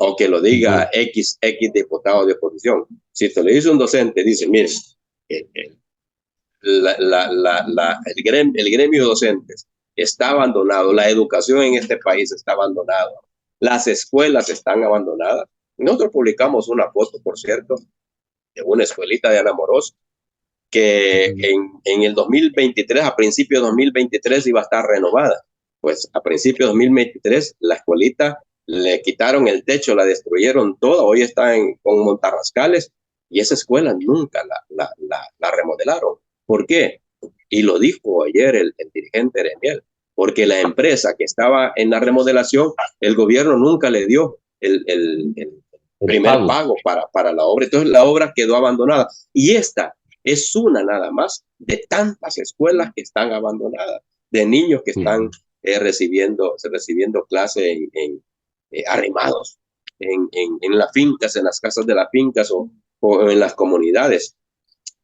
o que lo diga X diputado de oposición. Si te lo dice un docente, dice, mire, el gremio de docentes está abandonado, la educación en este país está abandonada, las escuelas están abandonadas. Nosotros publicamos una foto, por cierto, de una escuelita de Ana Moros, que en el 2023, a principios de 2023, iba a estar renovada. Pues a principios de 2023, la escuelita le quitaron el techo, la destruyeron toda, hoy está con montarrascales, y esa escuela nunca la remodelaron. ¿Por qué? Y lo dijo ayer el dirigente gremial, porque la empresa que estaba en la remodelación, el gobierno nunca le dio el primer pago para la obra. Entonces la obra quedó abandonada. Y esta es una nada más de tantas escuelas que están abandonadas, de niños que están recibiendo clase arrimados en las fincas, en las casas de las fincas o en las comunidades.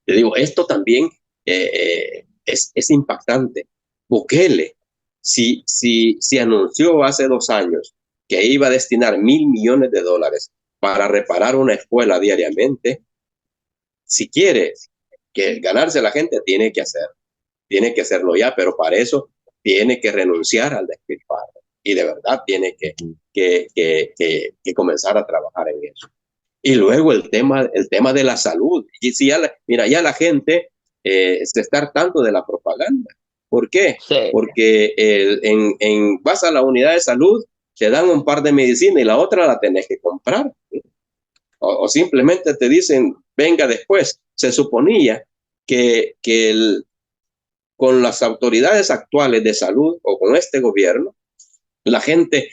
Te digo, esto también es impactante. Bukele, si anunció hace 2 años que iba a destinar $1.000 millones para reparar una escuela diariamente, si quiere que ganarse a la gente, tiene que hacerlo ya, pero para eso tiene que renunciar al despilfarro y de verdad tiene que comenzar a trabajar en eso. Y luego el tema de la salud. Y si mira, ya la gente se está hartando de la propaganda. ¿Por qué? Sí. Porque vas a la unidad de salud, te dan un par de medicina y la otra la tenés que comprar. ¿Sí? O simplemente te dicen, venga después. Se suponía que con las autoridades actuales de salud o con este gobierno, la gente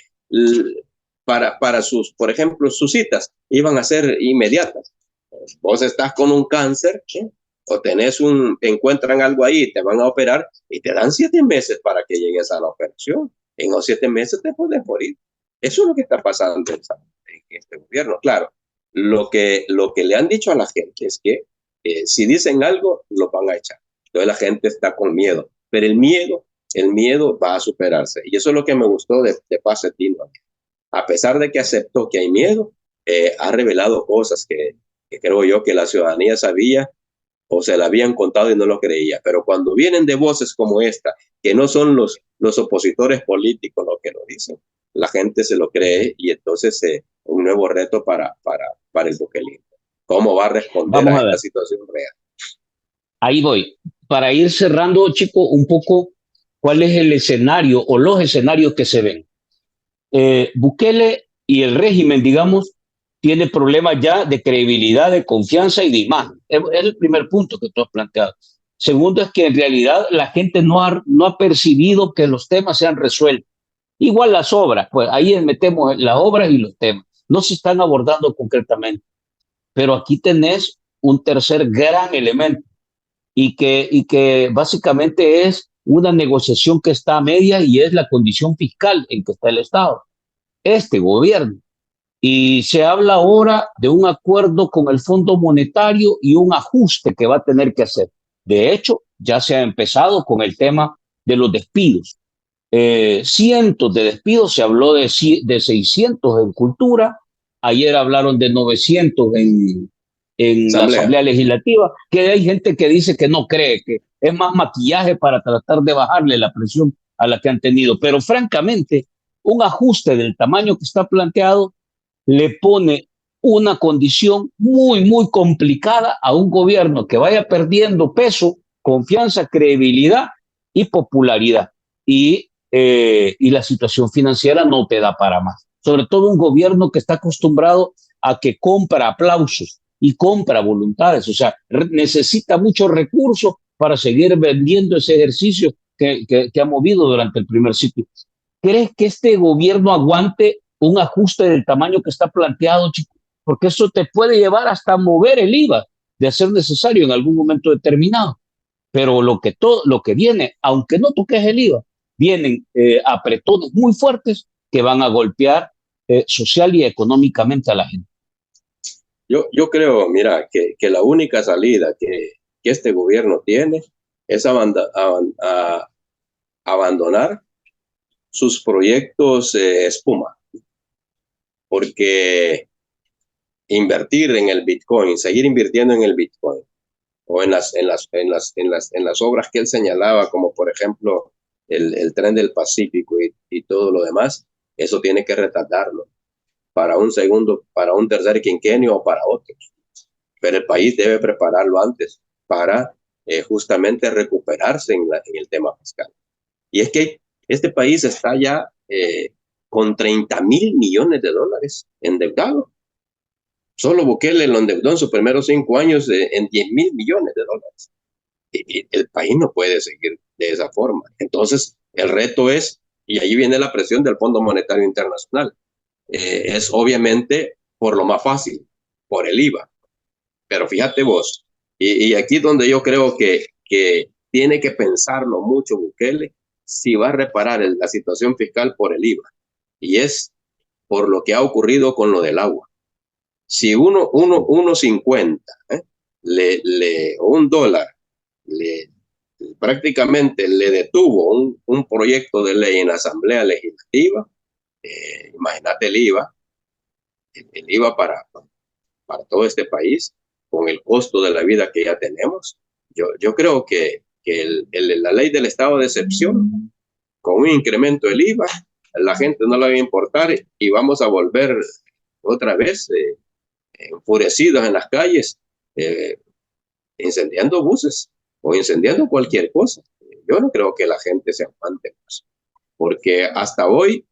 para sus, por ejemplo, sus citas iban a ser inmediatas. Vos estás con un cáncer, ¿sí? O encuentran algo ahí, te van a operar y te dan 7 meses para que llegues a la operación. En los 7 meses te puedes morir. Eso es lo que está pasando en este gobierno. Claro, lo que le han dicho a la gente es que si dicen algo, lo van a echar. Entonces la gente está con miedo, pero el miedo va a superarse. Y eso es lo que me gustó de Paz Tino. A pesar de que aceptó que hay miedo, ha revelado cosas que creo yo que la ciudadanía sabía o se la habían contado y no lo creía. Pero cuando vienen de voces como esta, que no son los opositores políticos los que lo dicen, la gente se lo cree y entonces un nuevo reto para el Bukelino. ¿Cómo va a responder Vamos a a esta ver, situación real? ahí voy. Para ir cerrando, chico, un poco cuál es el escenario o los escenarios que se ven. Bukele y el régimen, digamos, tiene problemas ya de credibilidad, de confianza y de imagen. Es el primer punto que tú has planteado. Segundo es que en realidad la gente no ha percibido que los temas se han resuelto. Igual las obras, pues ahí metemos las obras y los temas. No se están abordando concretamente. Pero aquí tenés un tercer gran elemento y que básicamente es una negociación que está a media y es la condición fiscal en que está el Estado, este gobierno. Y se habla ahora de un acuerdo con el Fondo Monetario y un ajuste que va a tener que hacer. De hecho, ya se ha empezado con el tema de los despidos. Cientos de despidos, se habló de 600 en cultura, ayer hablaron de 900 en la Asamblea. Asamblea Legislativa, que hay gente que dice que no cree, que es más maquillaje para tratar de bajarle la presión a la que han tenido. Pero francamente, un ajuste del tamaño que está planteado le pone una condición muy, muy complicada a un gobierno que vaya perdiendo peso, confianza, credibilidad y popularidad. Y la situación financiera no te da para más. Sobre todo un gobierno que está acostumbrado a que compra aplausos y compra voluntades. O sea, necesita muchos recursos para seguir vendiendo ese ejercicio que ha movido durante el primer ciclo. ¿Crees que este gobierno aguante un ajuste del tamaño que está planteado, chico? Porque eso te puede llevar hasta mover el IVA de ser necesario en algún momento determinado. Pero lo que viene, aunque no toques el IVA, vienen apretones muy fuertes que van a golpear social y económicamente a la gente. Yo creo, mira, que la única salida que este gobierno tiene es abandonar sus proyectos espuma, porque invertir en el Bitcoin, seguir invirtiendo en el Bitcoin o en las obras que él señalaba, como por ejemplo el tren del Pacífico y todo lo demás, eso tiene que retardarlo para un tercer quinquenio o para otro. Pero el país debe prepararlo antes para justamente recuperarse en el tema fiscal. Y es que este país está ya con $30.000 millones endeudado. Solo Bukele lo endeudó en sus primeros 5 años en $10.000 millones. Y el país no puede seguir de esa forma. Entonces, el reto es, y ahí viene la presión del Fondo Monetario Internacional, es obviamente por lo más fácil, por el IVA. Pero fíjate vos, y aquí donde yo creo que tiene que pensarlo mucho Bukele, si va a reparar la situación fiscal por el IVA, y es por lo que ha ocurrido con lo del agua. Si 1.50, o $1, le, prácticamente le detuvo un proyecto de ley en la Asamblea Legislativa, imagínate el IVA para todo este país, con el costo de la vida que ya tenemos. Yo creo que la ley del estado de excepción, con un incremento del IVA, la gente no le va a importar y vamos a volver otra vez enfurecidos en las calles, eh, incendiando buses o incendiando cualquier cosa. Yo no creo que la gente se aguante más, porque hasta hoy,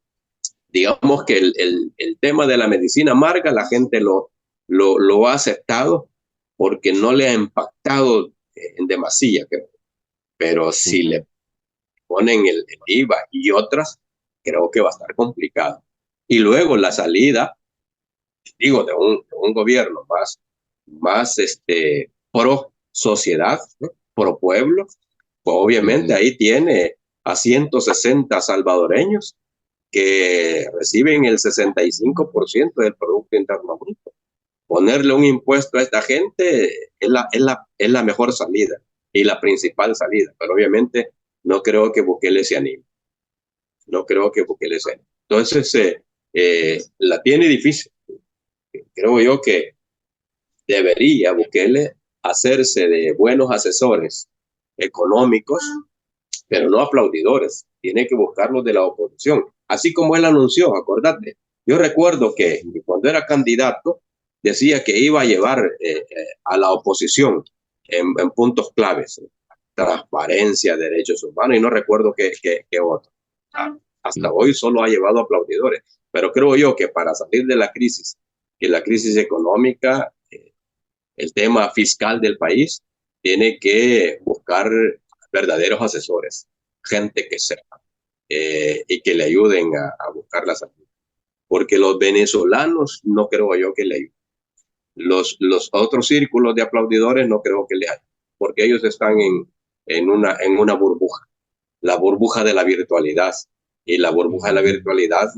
digamos que el tema de la medicina amarga, la gente lo ha aceptado porque no le ha impactado en demasía, creo. Pero si le ponen el IVA y otras, creo que va a estar complicado. Y luego la salida, digo, de un gobierno más pro sociedad, ¿no? Pro pueblo, pues obviamente ahí tiene a 160 salvadoreños que reciben el 65% del Producto Interno Bruto. Ponerle un impuesto a esta gente es la mejor salida y la principal salida, pero obviamente no creo que Bukele se anime. No creo que Bukele se anime. Entonces, la tiene difícil. Creo yo que debería Bukele hacerse de buenos asesores económicos, pero no aplaudidores. Tiene que buscarlos de la oposición. Así como él anunció, acordate. Yo recuerdo que cuando era candidato decía que iba a llevar a la oposición en puntos claves, transparencia, derechos humanos, y no recuerdo qué otro. Hasta hoy solo ha llevado aplaudidores. Pero creo yo que para salir de la crisis, que la crisis económica, el tema fiscal del país, tiene que buscar verdaderos asesores, gente que sepa y que le ayuden a buscar la salida. Porque los venezolanos no creo yo que le ayuden. Los otros círculos de aplaudidores no creo que le ayuden, porque ellos están en una burbuja, la burbuja de la virtualidad. Y la burbuja de la virtualidad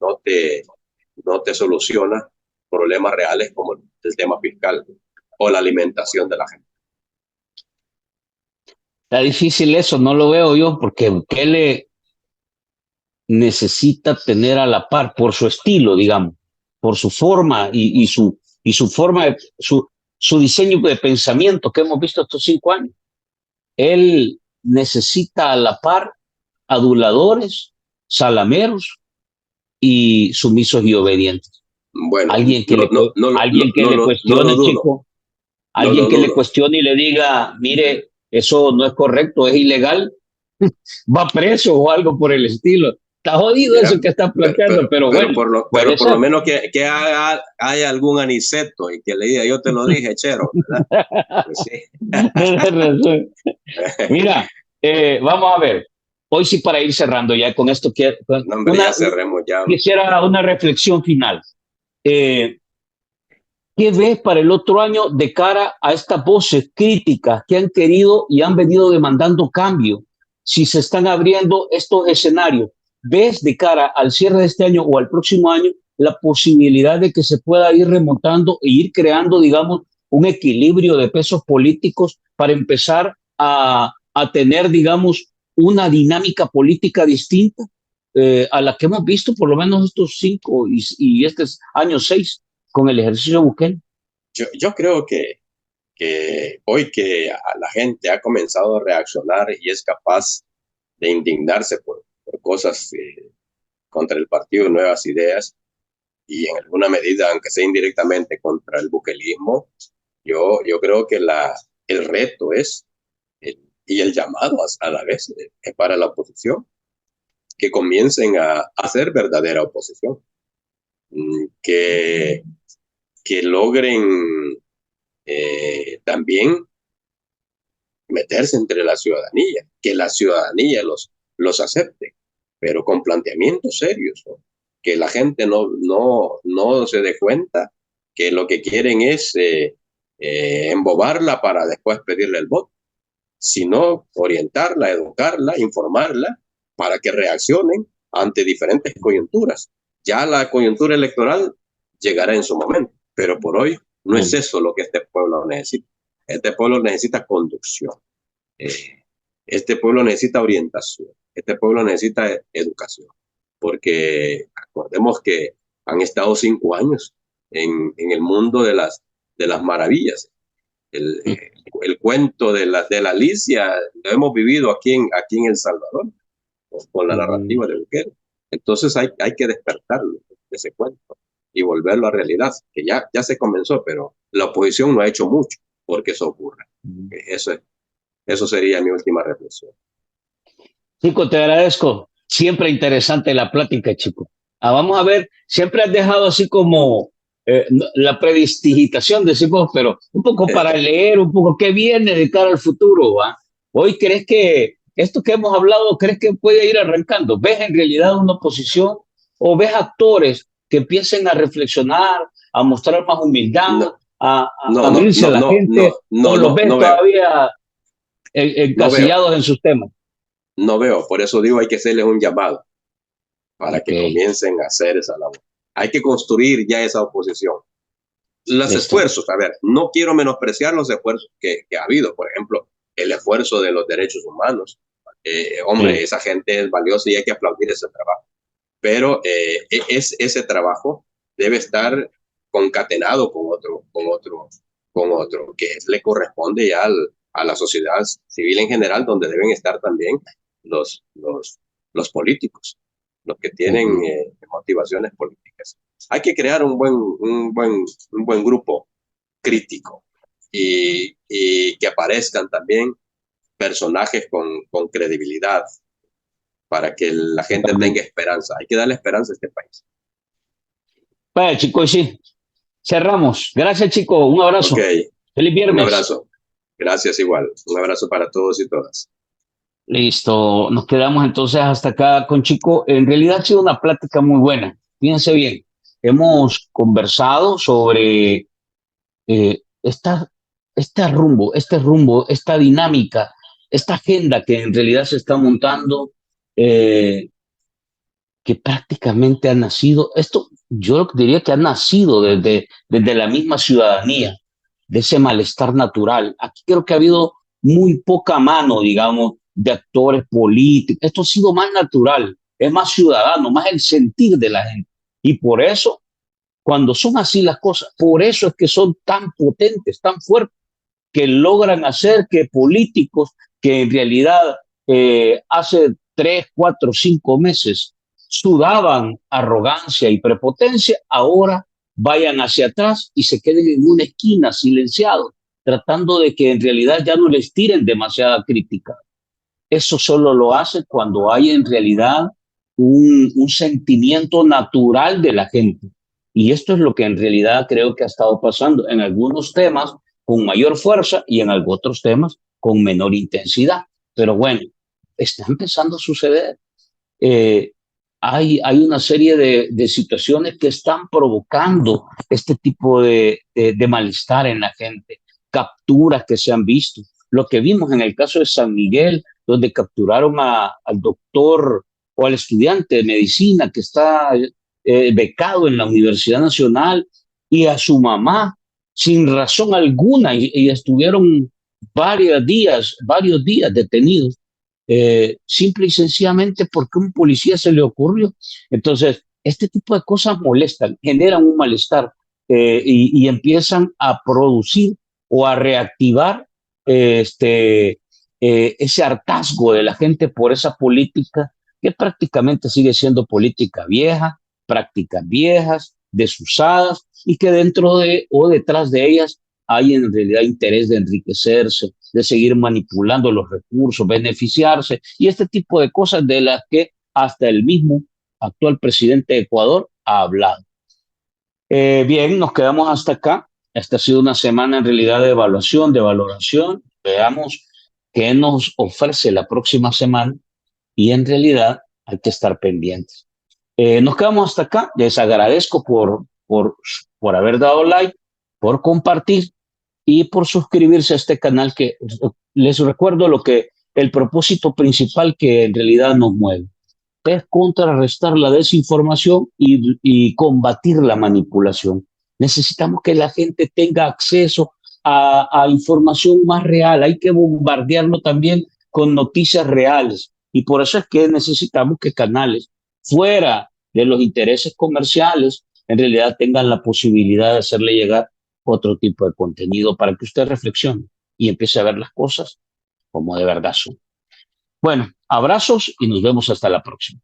no te soluciona problemas reales como el tema fiscal o la alimentación de la gente. Está difícil eso, no lo veo yo, porque Bukele necesita tener a la par por su estilo, digamos, por su forma y su forma, su diseño de pensamiento que hemos visto estos 5 años. Él necesita a la par aduladores, salameros y sumisos y obedientes. Bueno, Alguien que le cuestione, chico, alguien que le cuestione y le diga, mire, eso no es correcto, es ilegal, va preso o algo por el estilo. Está jodido. Mira, eso que está planteando, pero bueno. Pero por lo menos que haya algún aniceto y que le diga, yo te lo dije, chero. Pues sí. Mira, vamos a ver. Hoy sí, para ir cerrando ya con esto, ya cerremos ya. Quisiera una reflexión final. ¿Qué ves para el otro año de cara a estas voces críticas que han querido y han venido demandando cambio? Si se están abriendo estos escenarios, ¿ves de cara al cierre de este año o al próximo año la posibilidad de que se pueda ir remontando e ir creando, digamos, un equilibrio de pesos políticos para empezar a tener, digamos, una dinámica política distinta a la que hemos visto por lo menos estos 5 y este año 6 con el ejercicio de Bukele? Yo creo que hoy que la gente ha comenzado a reaccionar y es capaz de indignarse por cosas contra el partido de Nuevas Ideas y en alguna medida, aunque sea indirectamente, contra el buquelismo, yo creo que el reto y el llamado a la vez es para la oposición, que comiencen a hacer verdadera oposición, que logren también meterse entre la ciudadanía, que la ciudadanía los acepte, pero con planteamientos serios, ¿no? Que la gente no se dé cuenta que lo que quieren es embobarla para después pedirle el voto, sino orientarla, educarla, informarla para que reaccionen ante diferentes coyunturas. Ya la coyuntura electoral llegará en su momento, pero por hoy no es eso lo que este pueblo necesita. Este pueblo necesita conducción. Este pueblo necesita orientación. Este pueblo necesita educación. Porque acordemos que han estado 5 años en el mundo de las maravillas. El cuento de la Alicia lo hemos vivido aquí en El Salvador, con la narrativa de Bukele. Entonces hay que despertarlo de ese cuento y volverlo a realidad, que ya se comenzó, pero la oposición no ha hecho mucho porque eso ocurra. Eso sería mi última reflexión. Chico, te agradezco. Siempre interesante la plática, chico. Vamos a ver, siempre has dejado así como la predistigitación, decimos, pero un poco para leer, un poco qué viene de cara al futuro. ¿Va? Hoy crees que esto que hemos hablado, crees que puede ir arrancando. ¿Ves en realidad una oposición o ves actores que empiecen a reflexionar, a mostrar más humildad, no, a abrirse a la gente? ¿O los ves todavía encasillados en sus temas? No veo, por eso digo, hay que hacerles un llamado para que comiencen a hacer esa labor. Hay que construir ya esa oposición. Los esfuerzos, a ver, no quiero menospreciar los esfuerzos que ha habido, por ejemplo, el esfuerzo de los derechos humanos. Hombre, esa gente es valiosa y hay que aplaudir ese trabajo. Pero ese trabajo debe estar concatenado con otro que le corresponde ya a la sociedad civil en general, donde deben estar también los políticos, los que tienen motivaciones políticas. Hay que crear un buen grupo crítico y que aparezcan también personajes con credibilidad para que la gente tenga esperanza. Hay que darle esperanza a este país. Vaya, chicos, sí. Cerramos. Gracias, chico. Un abrazo. Okay. Feliz viernes. Un abrazo. Gracias igual. Un abrazo para todos y todas. Listo. Nos quedamos entonces hasta acá con Chico. En realidad ha sido una plática muy buena. Fíjense bien. Hemos conversado sobre este rumbo, esta dinámica, esta agenda que en realidad se está montando, que prácticamente ha nacido, esto yo diría que ha nacido desde la misma ciudadanía, de ese malestar natural. Aquí creo que ha habido muy poca mano, digamos, de actores políticos. Esto ha sido más natural, es más ciudadano, más el sentir de la gente. Y por eso, cuando son así las cosas, por eso es que son tan potentes, tan fuertes, que logran hacer que políticos que en realidad hace 3, 4, 5 meses sudaban arrogancia y prepotencia, ahora vayan hacia atrás y se queden en una esquina silenciados, tratando de que en realidad ya no les tiren demasiada crítica. Eso solo lo hace cuando hay en realidad un sentimiento natural de la gente. Y esto es lo que en realidad creo que ha estado pasando en algunos temas con mayor fuerza y en otros temas con menor intensidad. Pero bueno, está empezando a suceder. Hay una serie de situaciones que están provocando este tipo de malestar en la gente, capturas que se han visto. Lo que vimos en el caso de San Miguel, donde capturaron al doctor o al estudiante de medicina que está becado en la Universidad Nacional y a su mamá sin razón alguna y estuvieron varios días detenidos, simple y sencillamente porque un policía se le ocurrió. Entonces, este tipo de cosas molestan, generan un malestar y empiezan a producir o a reactivar ese hartazgo de la gente por esa política que prácticamente sigue siendo política vieja, prácticas viejas, desusadas y que dentro de o detrás de ellas hay en realidad interés de enriquecerse, de seguir manipulando los recursos, beneficiarse y este tipo de cosas de las que hasta el mismo actual presidente de Ecuador ha hablado. Bien, nos quedamos hasta acá. Esta ha sido una semana en realidad de evaluación, de valoración. Veamos qué nos ofrece la próxima semana y en realidad hay que estar pendientes. Nos quedamos hasta acá. Les agradezco por haber dado like, por compartir y por suscribirse a este canal que les recuerdo lo que el propósito principal que en realidad nos mueve, es contrarrestar la desinformación y combatir la manipulación. Necesitamos que la gente tenga acceso a información más real. Hay que bombardearlo también con noticias reales. Y por eso es que necesitamos que canales fuera de los intereses comerciales en realidad tengan la posibilidad de hacerle llegar otro tipo de contenido para que usted reflexione y empiece a ver las cosas como de verdad son. Bueno, abrazos y nos vemos hasta la próxima.